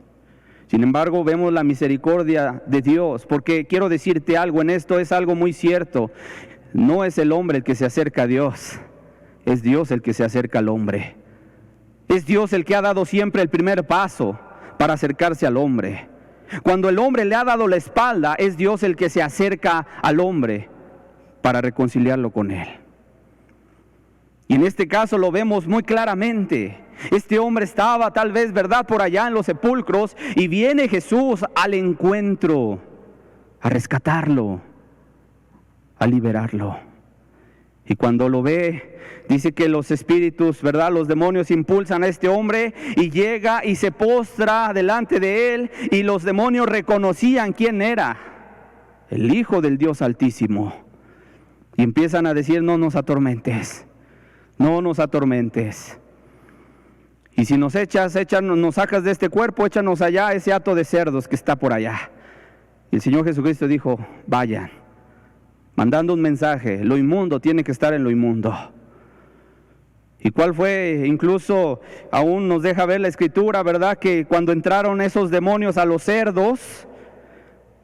Sin embargo, vemos la misericordia de Dios, porque quiero decirte algo en esto, es algo muy cierto. No es el hombre el que se acerca a Dios, es Dios el que se acerca al hombre. Es Dios el que ha dado siempre el primer paso para acercarse al hombre. Cuando el hombre le ha dado la espalda, es Dios el que se acerca al hombre para reconciliarlo con Él. Y en este caso lo vemos muy claramente. Este hombre estaba tal vez, ¿verdad?, por allá en los sepulcros, y viene Jesús al encuentro, a rescatarlo, a liberarlo. Y cuando lo ve, dice que los espíritus, ¿verdad?, los demonios impulsan a este hombre y llega y se postra delante de él, y los demonios reconocían quién era: el Hijo del Dios Altísimo. Y empiezan a decir: no nos atormentes, no nos atormentes. Y si nos nos sacas de este cuerpo, échanos allá a ese hato de cerdos que está por allá. Y el Señor Jesucristo dijo: vayan, mandando un mensaje: lo inmundo tiene que estar en lo inmundo. ¿Y cuál fue? Incluso aún nos deja ver la Escritura, ¿verdad?, que cuando entraron esos demonios a los cerdos,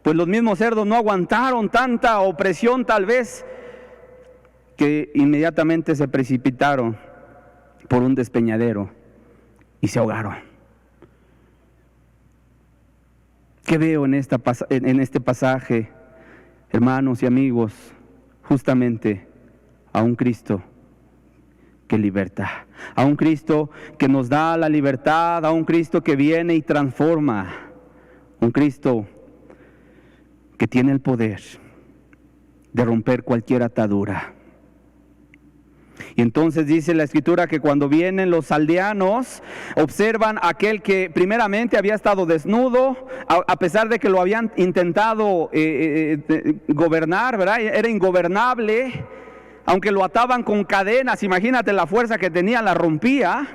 pues los mismos cerdos no aguantaron tanta opresión tal vez, que inmediatamente se precipitaron por un despeñadero y se ahogaron. ¿Qué veo en este pasaje, hermanos y amigos? Justamente a un Cristo que liberta, a un Cristo que nos da la libertad, a un Cristo que viene y transforma, un Cristo que tiene el poder de romper cualquier atadura. Y entonces dice la Escritura que cuando vienen los aldeanos, observan a aquel que primeramente había estado desnudo, a pesar de que lo habían intentado gobernar, ¿verdad? Era ingobernable, aunque lo ataban con cadenas. Imagínate la fuerza que tenía, la rompía.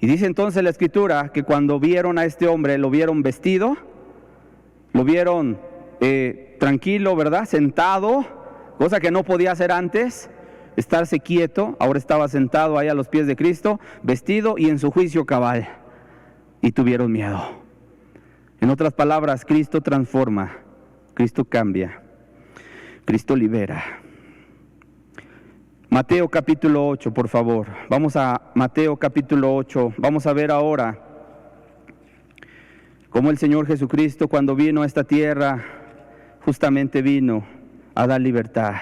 Y dice entonces la Escritura que cuando vieron a este hombre, lo vieron vestido, lo vieron tranquilo, ¿verdad? Sentado, cosa que no podía hacer antes, estarse quieto. Ahora estaba sentado ahí a los pies de Cristo, vestido y en su juicio cabal. Y tuvieron miedo. En otras palabras, Cristo transforma, Cristo cambia, Cristo libera. Mateo capítulo 8, por favor. Vamos a Mateo capítulo 8. Vamos a ver ahora cómo el Señor Jesucristo, cuando vino a esta tierra, justamente vino a dar libertad.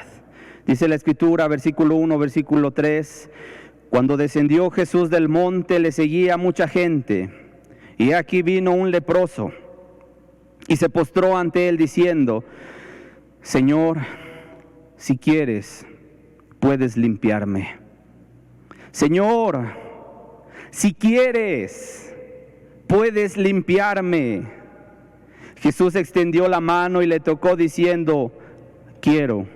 Dice la Escritura, versículo 1, versículo 3, cuando descendió Jesús del monte, le seguía mucha gente, y aquí vino un leproso, y se postró ante él diciendo: Señor, si quieres, puedes limpiarme. Señor, si quieres, puedes limpiarme. Jesús extendió la mano y le tocó diciendo: quiero,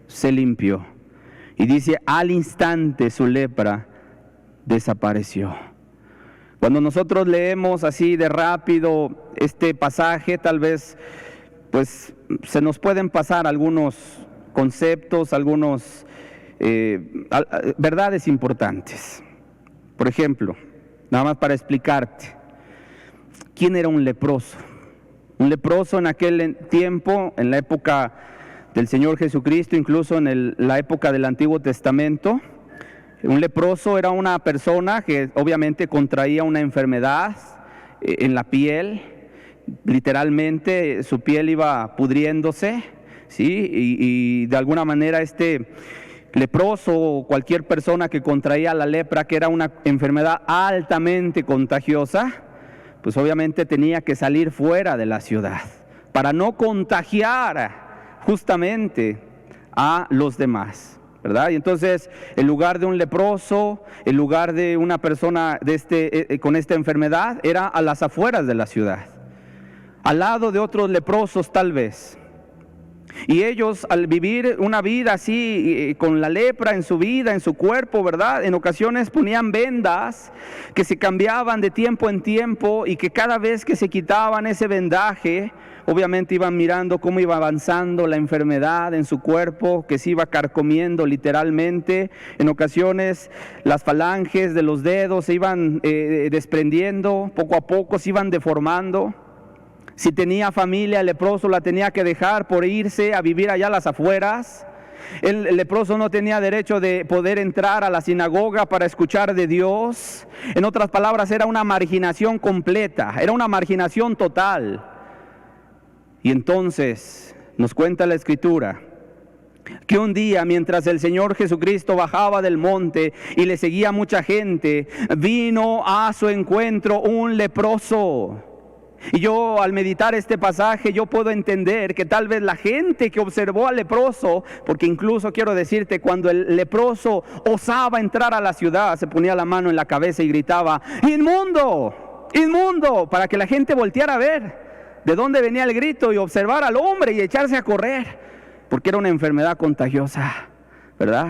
sé limpio. Y dice, al instante su lepra desapareció. Cuando nosotros leemos así de rápido este pasaje, tal vez pues se nos pueden pasar algunos conceptos, algunos verdades importantes. Por ejemplo, nada más para explicarte, ¿quién era un leproso? Un leproso en aquel tiempo, en la época del Señor Jesucristo, incluso en la época del Antiguo Testamento, un leproso era una persona que obviamente contraía una enfermedad en la piel, literalmente su piel iba pudriéndose, ¿sí? Y de alguna manera este leproso o cualquier persona que contraía la lepra, que era una enfermedad altamente contagiosa, pues obviamente tenía que salir fuera de la ciudad para no contagiar justamente a los demás, ¿verdad? Y entonces el lugar de un leproso, el lugar de una persona con esta enfermedad era a las afueras de la ciudad, al lado de otros leprosos tal vez. Y ellos, al vivir una vida así, con la lepra en su vida, en su cuerpo, ¿verdad? En ocasiones ponían vendas que se cambiaban de tiempo en tiempo, y que cada vez que se quitaban ese vendaje, obviamente iban mirando cómo iba avanzando la enfermedad en su cuerpo, que se iba carcomiendo literalmente. En ocasiones las falanges de los dedos se iban desprendiendo, poco a poco se iban deformando. Si tenía familia, el leproso la tenía que dejar por irse a vivir allá a las afueras. El leproso no tenía derecho de poder entrar a la sinagoga para escuchar de Dios. En otras palabras, era una marginación completa, era una marginación total. Y entonces nos cuenta la Escritura que un día, mientras el Señor Jesucristo bajaba del monte y le seguía mucha gente, vino a su encuentro un leproso. Y yo, al meditar este pasaje, yo puedo entender que tal vez la gente que observó al leproso, porque incluso quiero decirte, cuando el leproso osaba entrar a la ciudad, se ponía la mano en la cabeza y gritaba: ¡inmundo! ¡Inmundo! Para que la gente volteara a ver de dónde venía el grito y observar al hombre y echarse a correr, porque era una enfermedad contagiosa, ¿verdad?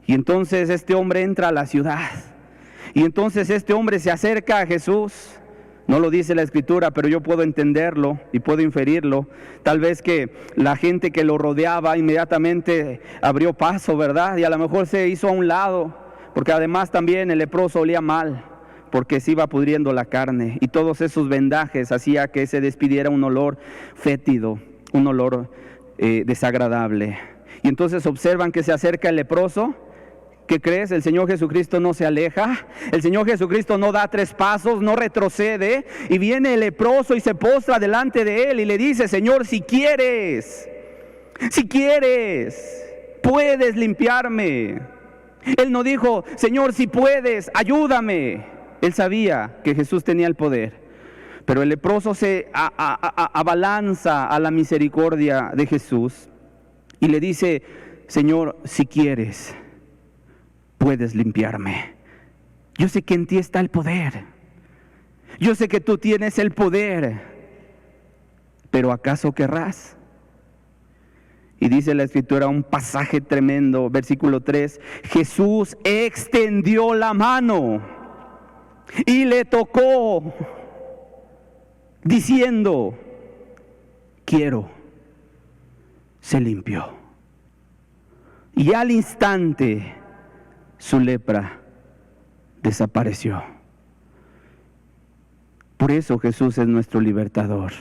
Y entonces este hombre entra a la ciudad, y entonces este hombre se acerca a Jesús. No lo dice la Escritura, pero yo puedo entenderlo y puedo inferirlo. Tal vez que la gente que lo rodeaba inmediatamente abrió paso, ¿verdad? Y a lo mejor se hizo a un lado, porque además también el leproso olía mal, porque se iba pudriendo la carne, y todos esos vendajes hacía que se despidiera un olor fétido, un olor desagradable. Y entonces observan que se acerca el leproso. ¿Qué crees? El Señor Jesucristo no se aleja, el Señor Jesucristo no da 3 pasos, no retrocede, y viene el leproso y se postra delante de él y le dice: Señor, si quieres, puedes limpiarme. Él no dijo: Señor, si puedes, ayúdame. Él sabía que Jesús tenía el poder, pero el leproso se abalanza a la misericordia de Jesús y le dice: Señor, si quieres, puedes limpiarme. Yo sé que en ti está el poder. Yo sé que tú tienes el poder. Pero ¿acaso querrás? Y dice la Escritura un pasaje tremendo, versículo 3: Jesús extendió la mano y le tocó, diciendo: quiero. Se limpió. Y al instante su lepra desapareció. Por eso Jesús es nuestro libertador.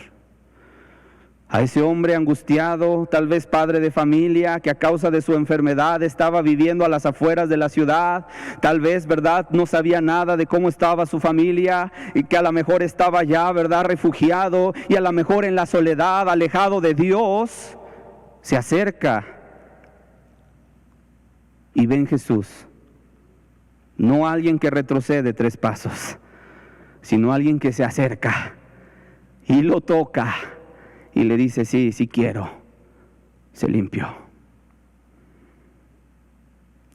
A ese hombre angustiado, tal vez padre de familia, que a causa de su enfermedad estaba viviendo a las afueras de la ciudad, tal vez, ¿verdad?, no sabía nada de cómo estaba su familia, y que a lo mejor estaba ya, ¿verdad?, refugiado, y a lo mejor en la soledad, alejado de Dios, se acerca y ve en Jesús no alguien que retrocede 3 pasos, sino alguien que se acerca y lo toca y le dice: sí, sí quiero. Se limpió.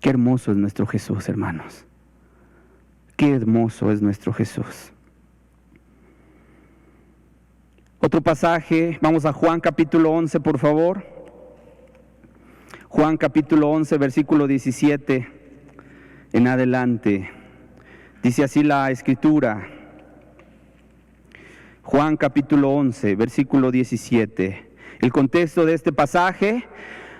Qué hermoso es nuestro Jesús, hermanos. Qué hermoso es nuestro Jesús. Otro pasaje, vamos a Juan capítulo 11, por favor. Juan capítulo 11, versículo 17 en adelante. Dice así la Escritura. Juan capítulo 11, versículo 17. El contexto de este pasaje: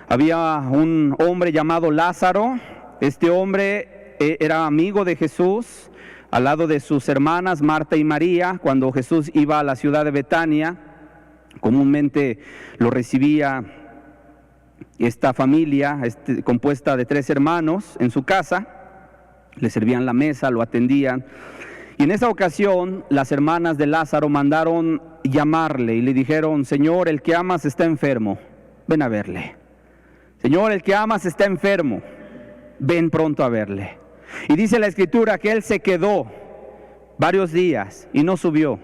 había un hombre llamado Lázaro. Este hombre era amigo de Jesús, al lado de sus hermanas Marta y María. Cuando Jesús iba a la ciudad de Betania, comúnmente lo recibía esta familia compuesta de 3 hermanos en su casa. Le servían la mesa, lo atendían. Y en esa ocasión las hermanas de Lázaro mandaron llamarle y le dijeron: Señor, el que amas está enfermo, ven a verle. Señor, el que amas está enfermo, ven pronto a verle. Y dice la Escritura que él se quedó varios días y no subió.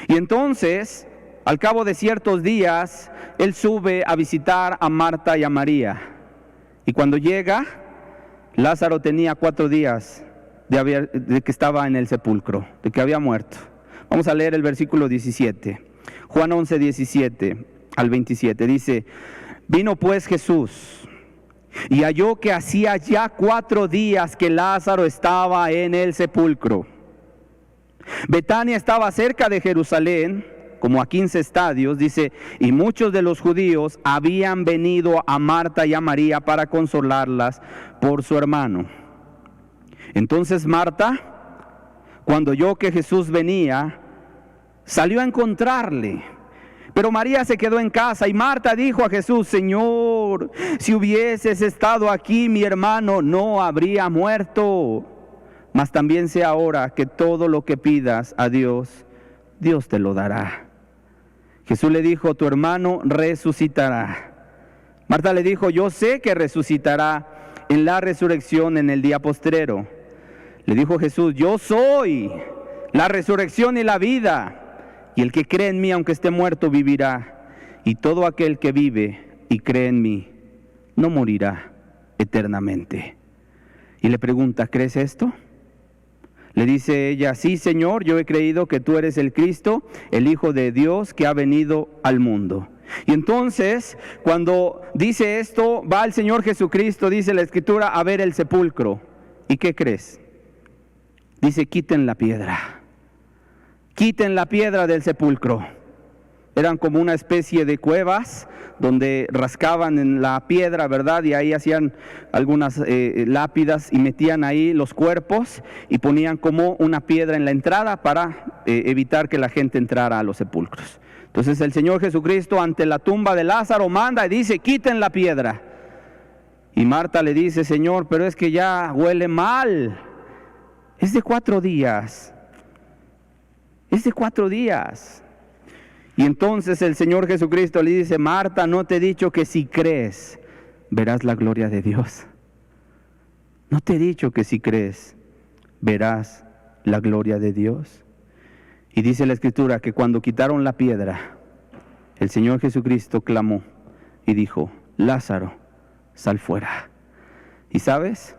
Y entonces, al cabo de ciertos días, él sube a visitar a Marta y a María. Y cuando llega, Lázaro tenía 4 días de que estaba en el sepulcro, de que había muerto. Vamos a leer el versículo 17. Juan 11, 17 al 27. Dice: vino pues Jesús y halló que hacía ya 4 días que Lázaro estaba en el sepulcro. Betania estaba cerca de Jerusalén, como a 15 estadios, dice, y muchos de los judíos habían venido a Marta y a María para consolarlas por su hermano. Entonces Marta, cuando oyó que Jesús venía, salió a encontrarle. Pero María se quedó en casa, y Marta dijo a Jesús: Señor, si hubieses estado aquí, mi hermano no habría muerto. Mas también sé ahora que todo lo que pidas a Dios, Dios te lo dará. Jesús le dijo: tu hermano resucitará. Marta le dijo: yo sé que resucitará en la resurrección en el día postrero. Le dijo Jesús: yo soy la resurrección y la vida, y el que cree en mí, aunque esté muerto, vivirá. Y todo aquel que vive y cree en mí, no morirá eternamente. Y le pregunta: ¿crees esto? Le dice ella: sí, Señor, yo he creído que tú eres el Cristo, el Hijo de Dios que ha venido al mundo. Y entonces, cuando dice esto, va el Señor Jesucristo, dice la Escritura, a ver el sepulcro. ¿Y qué crees? Dice: quiten la piedra. Quiten la piedra del sepulcro. Eran como una especie de cuevas donde rascaban en la piedra, ¿verdad? Y ahí hacían algunas lápidas y metían ahí los cuerpos y ponían como una piedra en la entrada para evitar que la gente entrara a los sepulcros. Entonces el Señor Jesucristo, ante la tumba de Lázaro, manda y dice: quiten la piedra. Y Marta le dice: Señor, pero es que ya huele mal. Es de 4 días. Es de 4 días. Y entonces el Señor Jesucristo le dice: Marta, ¿no te he dicho que si crees, verás la gloria de Dios? ¿No te he dicho que si crees, verás la gloria de Dios? Y dice la Escritura que cuando quitaron la piedra, el Señor Jesucristo clamó y dijo: Lázaro, sal fuera. ¿Y sabes?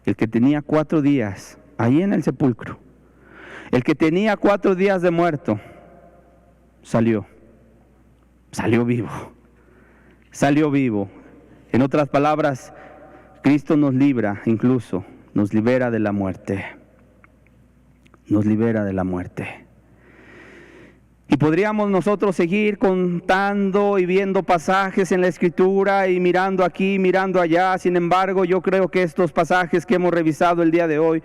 El que tenía 4 días ahí en el sepulcro, el que tenía 4 días de muerto, salió vivo, salió vivo. En otras palabras, Cristo nos libra, incluso nos libera de la muerte. nos libera de la muerte. Y podríamos nosotros seguir contando y viendo pasajes en la Escritura y mirando aquí, mirando allá. Sin embargo, yo creo que estos pasajes que hemos revisado el día de hoy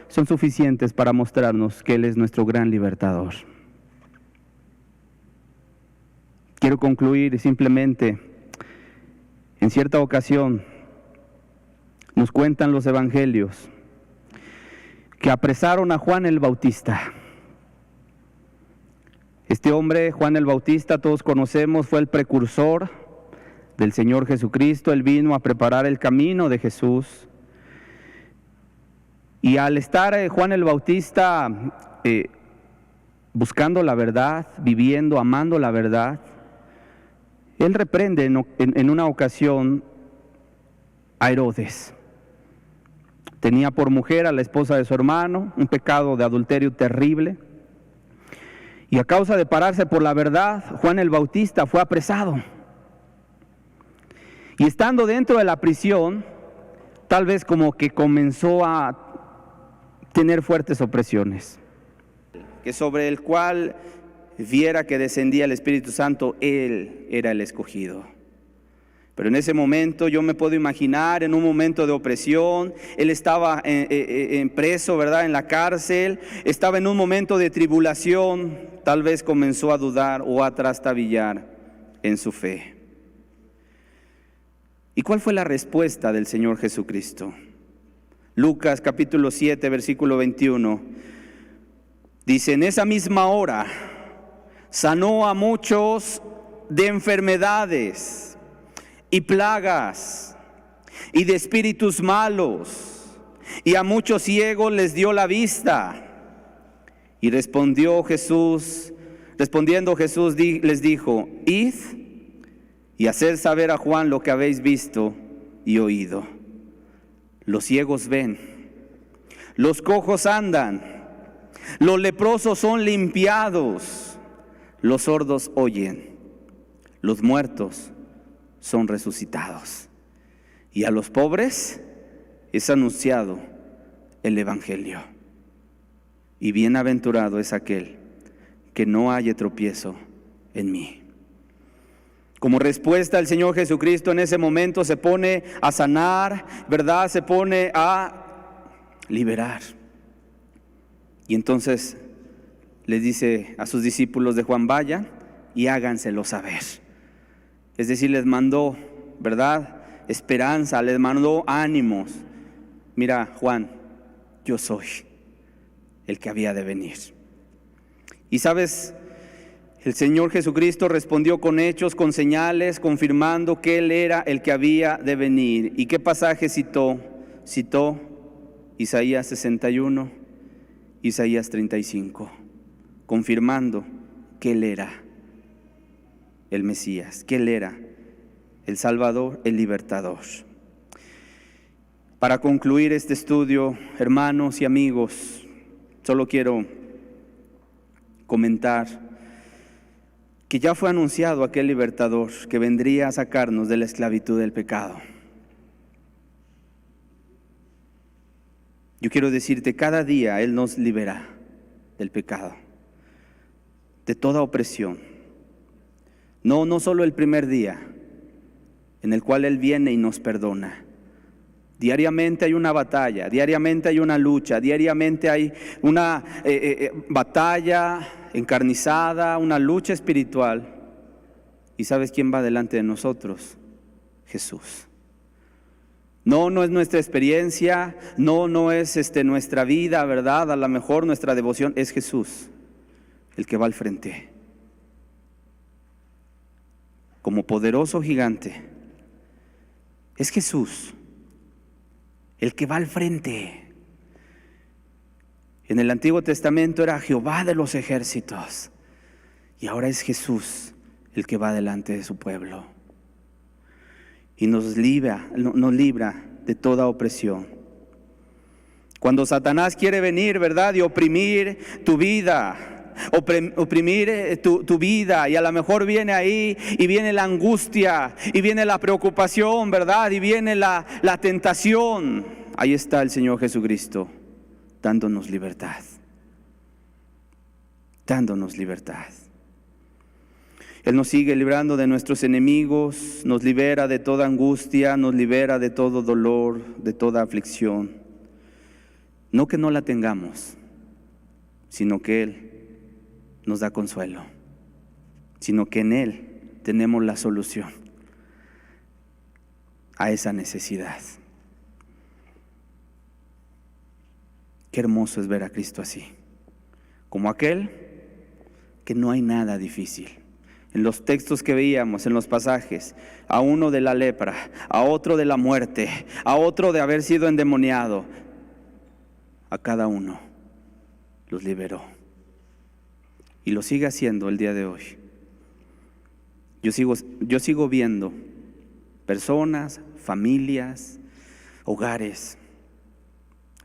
son suficientes para mostrarnos que Él es nuestro gran libertador. Quiero concluir simplemente, en cierta ocasión, nos cuentan los evangelios que apresaron a Juan el Bautista. Este hombre, Juan el Bautista, todos conocemos, fue el precursor del Señor Jesucristo. Él vino a preparar el camino de Jesús. Y al estar Juan el Bautista buscando la verdad, viviendo, amando la verdad, él reprende en una ocasión a Herodes. Tenía por mujer a la esposa de su hermano, un pecado de adulterio terrible. Y a causa de pararse por la verdad, Juan el Bautista fue apresado. Y estando dentro de la prisión, tal vez como que comenzó a tener fuertes opresiones. Que sobre el cual viera que descendía el Espíritu Santo, él era el escogido. Pero en ese momento yo me puedo imaginar, en un momento de opresión, él estaba preso, ¿verdad?, en la cárcel, estaba en un momento de tribulación, tal vez comenzó a dudar o a trastabillar en su fe. ¿Y cuál fue la respuesta del Señor Jesucristo? Lucas capítulo 7, versículo 21, dice: en esa misma hora sanó a muchos de enfermedades y plagas y de espíritus malos, y a muchos ciegos les dio la vista. Y respondiendo Jesús les dijo: id y haced saber a Juan lo que habéis visto y oído. Los ciegos ven, los cojos andan, los leprosos son limpiados, los sordos oyen, los muertos son resucitados, y a los pobres es anunciado el Evangelio. Y bienaventurado es aquel que no haya tropiezo en mí. Como respuesta, el Señor Jesucristo en ese momento se pone a sanar, ¿verdad? Se pone a liberar. Y entonces les dice a sus discípulos de Juan: vayan y háganselo saber. Es decir, les mandó, ¿verdad?, esperanza, les mandó ánimos. Mira, Juan, yo soy el que había de venir. Y sabes, el Señor Jesucristo respondió con hechos, con señales, confirmando que Él era el que había de venir. ¿Y qué pasaje citó? Citó Isaías 61, Isaías 35, confirmando que Él era el Mesías, que Él era el Salvador, el Libertador. Para concluir este estudio, hermanos y amigos, solo quiero comentar que ya fue anunciado aquel Libertador que vendría a sacarnos de la esclavitud del pecado. Yo quiero decirte, cada día Él nos libera del pecado, de toda opresión. No solo el primer día en el cual Él viene y nos perdona. Diariamente hay una batalla, diariamente hay una lucha, diariamente hay una batalla encarnizada, una lucha espiritual. ¿Y sabes quién va delante de nosotros? Jesús. No es nuestra experiencia, no es nuestra vida, ¿verdad? A lo mejor nuestra devoción, es Jesús el que va al frente. Como poderoso gigante, es Jesús el que va al frente. En el Antiguo Testamento era Jehová de los ejércitos, y ahora es Jesús el que va delante de su pueblo y nos libra de toda opresión. Cuando Satanás quiere venir, ¿verdad?, y oprimir tu vida, oprimir tu vida, y a lo mejor viene ahí y viene la angustia y viene la preocupación, ¿verdad?, y viene la tentación. Ahí está el Señor Jesucristo dándonos libertad. dándonos libertad. Él nos sigue librando de nuestros enemigos, nos libera de toda angustia, nos libera de todo dolor, de toda aflicción. No que no la tengamos, sino que Él nos da consuelo, sino que en Él tenemos la solución a esa necesidad. Qué hermoso es ver a Cristo así, como aquel que no hay nada difícil. En los textos que veíamos, en los pasajes, a uno de la lepra, a otro de la muerte, a otro de haber sido endemoniado, a cada uno los liberó. Y lo sigue haciendo el día de hoy. Yo sigo viendo personas, familias, hogares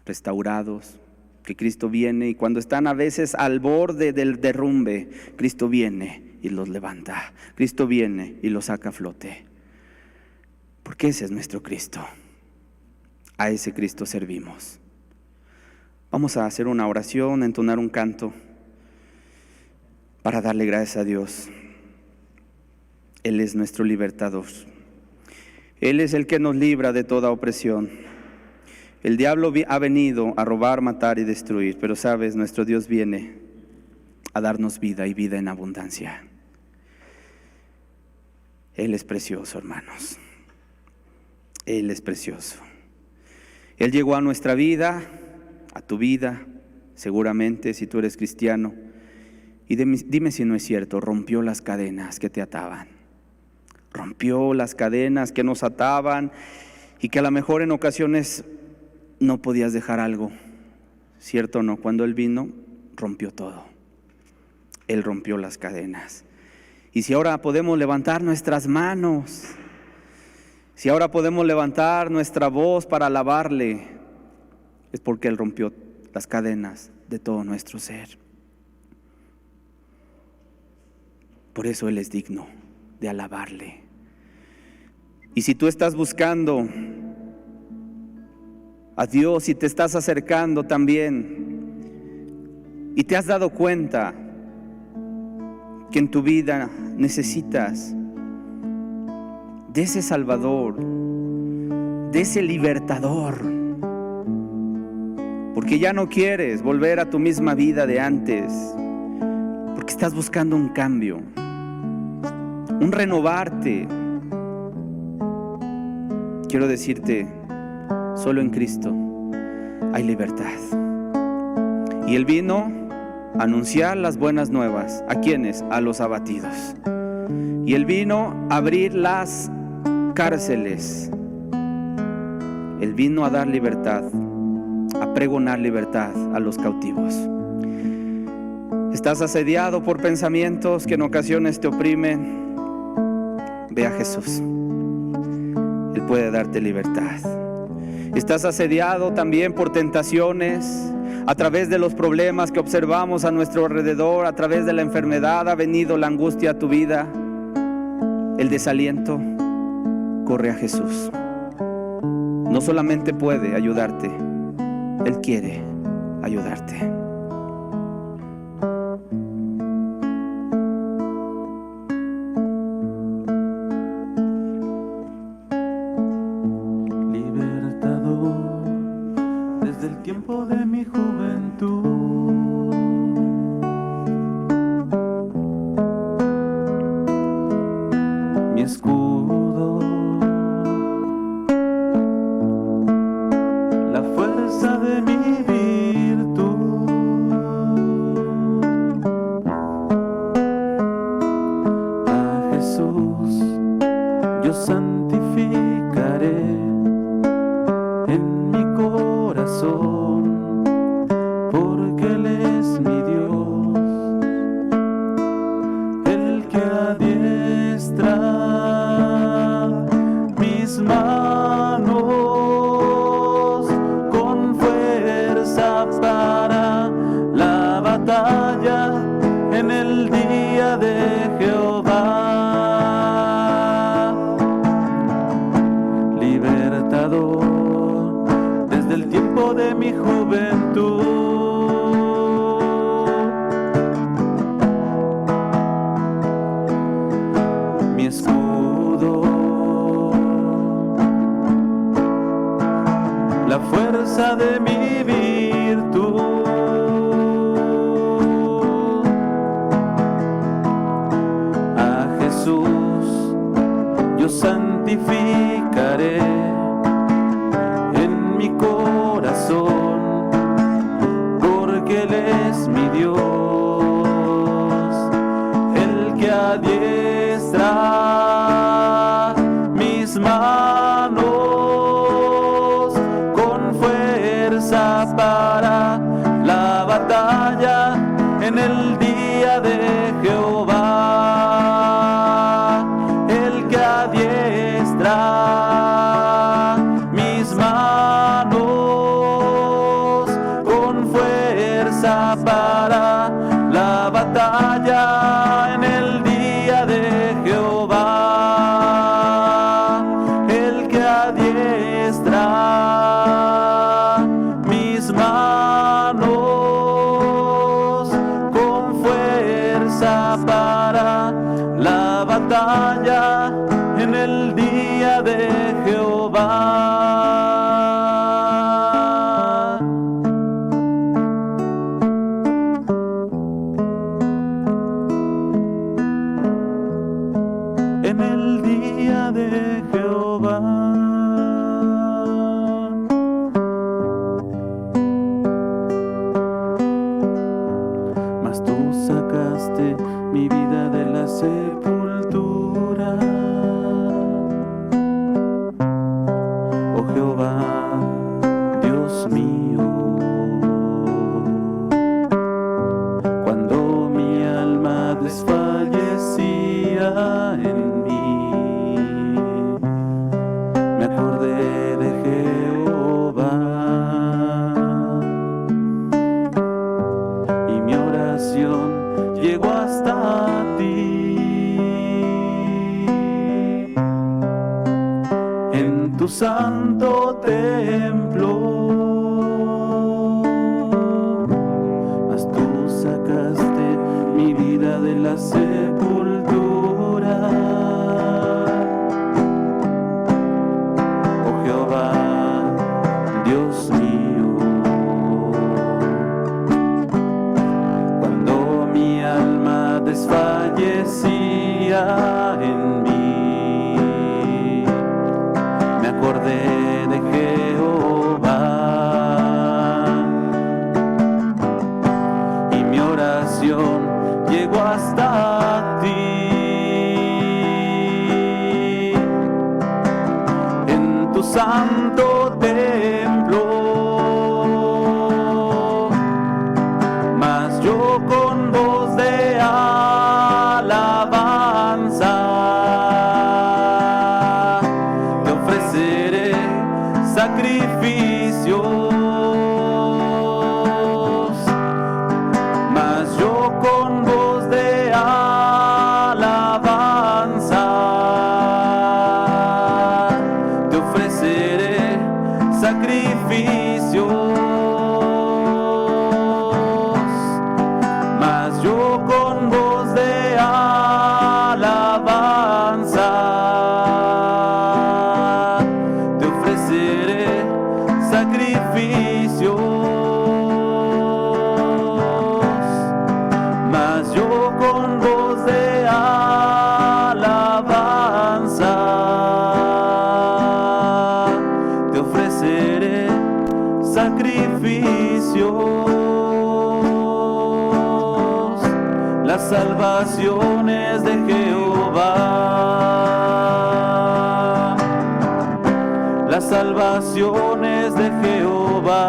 restaurados, que Cristo viene, y cuando están a veces al borde del derrumbe, Cristo viene y los levanta. Cristo viene y los saca a flote. Porque ese es nuestro Cristo. A ese Cristo servimos. Vamos a hacer una oración, a entonar un canto para darle gracias a Dios. Él es nuestro libertador. Él es el que nos libra de toda opresión. El diablo ha venido a robar, matar y destruir, pero sabes, nuestro Dios viene a darnos vida y vida en abundancia. Él es precioso, hermanos. Él es precioso. Él llegó a nuestra vida, a tu vida, seguramente si tú eres cristiano, y dime si no es cierto, rompió las cadenas que te ataban. Rompió las cadenas que nos ataban y que a lo mejor en ocasiones no podías dejar algo, ¿cierto o no? Cuando Él vino, rompió todo. Él rompió las cadenas. Y si ahora podemos levantar nuestras manos, si ahora podemos levantar nuestra voz para alabarle, es porque Él rompió las cadenas de todo nuestro ser. Por eso Él es digno de alabarle. Y si tú estás buscando a Dios y te estás acercando también y te has dado cuenta que en tu vida necesitas de ese Salvador, de ese libertador, porque ya no quieres volver a tu misma vida de antes, porque estás buscando un cambio, un renovarte. Quiero decirte, solo en Cristo hay libertad. Y Él vino a anunciar las buenas nuevas. ¿A quiénes? A los abatidos. Y Él vino a abrir las cárceles. Él vino a dar libertad, a pregonar libertad a los cautivos. ¿Estás asediado por pensamientos que en ocasiones te oprimen? Ve a Jesús. Él puede darte libertad. ¿Estás asediado también por tentaciones? A través de los problemas que observamos a nuestro alrededor, a través de la enfermedad, ha venido la angustia a tu vida, el desaliento. Corre a Jesús. No solamente puede ayudarte, Él quiere ayudarte. Tiempo de mi juventud, mi escudo, la fuerza de mi virtud, a Jesús yo santificaré en mi corazón. Porque Él es mi Dios, el que adiestra mis manos con fuerza para la batalla en el día de Jehová. fuerza de mi virtud. A Jesús yo santificaré en mi corazón, porque Él es mi Dios, el que adiestra mis manos con fuerza para la batalla en el día de Jehová, el que adiestra mis manos con fuerza para la batalla en el día de Jehová, el que adiestra mis manos con fuerza para la batalla en el día de Jehová. En el día de Jehová. Mas tú sacaste mi vida de la sepultura, oh Jehová, Dios mío. Cuando mi alma desfallecía en mí, me acordé de Jehová, y mi oración llegó hasta ti. En tu santo templo, mas tú sacaste mi vida de la sepultura, oh Jehová, Dios mío. Cuando mi alma desfallecía en mí, me acordé de Jehová, y mi oración llegó hasta ti. En tu santo templo, mas yo con voz de alabanza te ofreceré sacrificios, mas yo con voz de alabanza te ofreceré sacrificios, mas yo con voz de alabanza te ofreceré sacrificios, mas yo con voz de alabanza te ofreceré sacrificios. Las salvaciones de Jehová, las salvaciones de Jehová,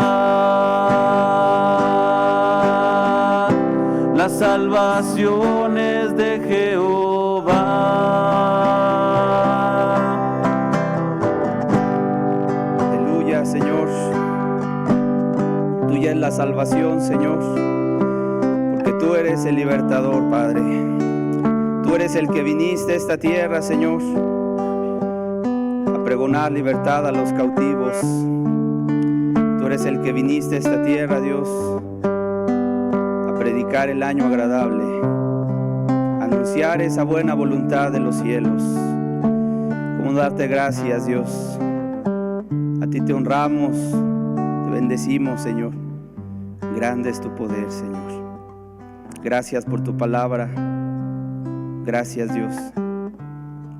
las salvaciones de Jehová. Aleluya, Señor. Tuya es la salvación, Señor, porque tú eres el libertador, Padre. Tú eres el que viniste a esta tierra, Señor, a pregonar libertad a los cautivos. Tú eres el que viniste a esta tierra, Dios, a predicar el año agradable, a anunciar esa buena voluntad de los cielos. ¿Cómo darte gracias, Dios? A ti te honramos, te bendecimos, Señor. Grande es tu poder, Señor. Gracias por tu palabra. Gracias, Dios,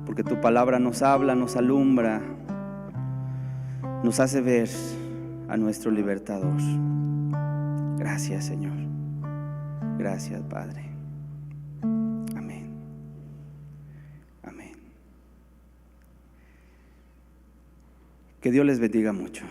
porque tu palabra nos habla, nos alumbra, nos hace ver a nuestro libertador. Gracias, Señor. Gracias, Padre. Amén. Amén. Que Dios les bendiga mucho.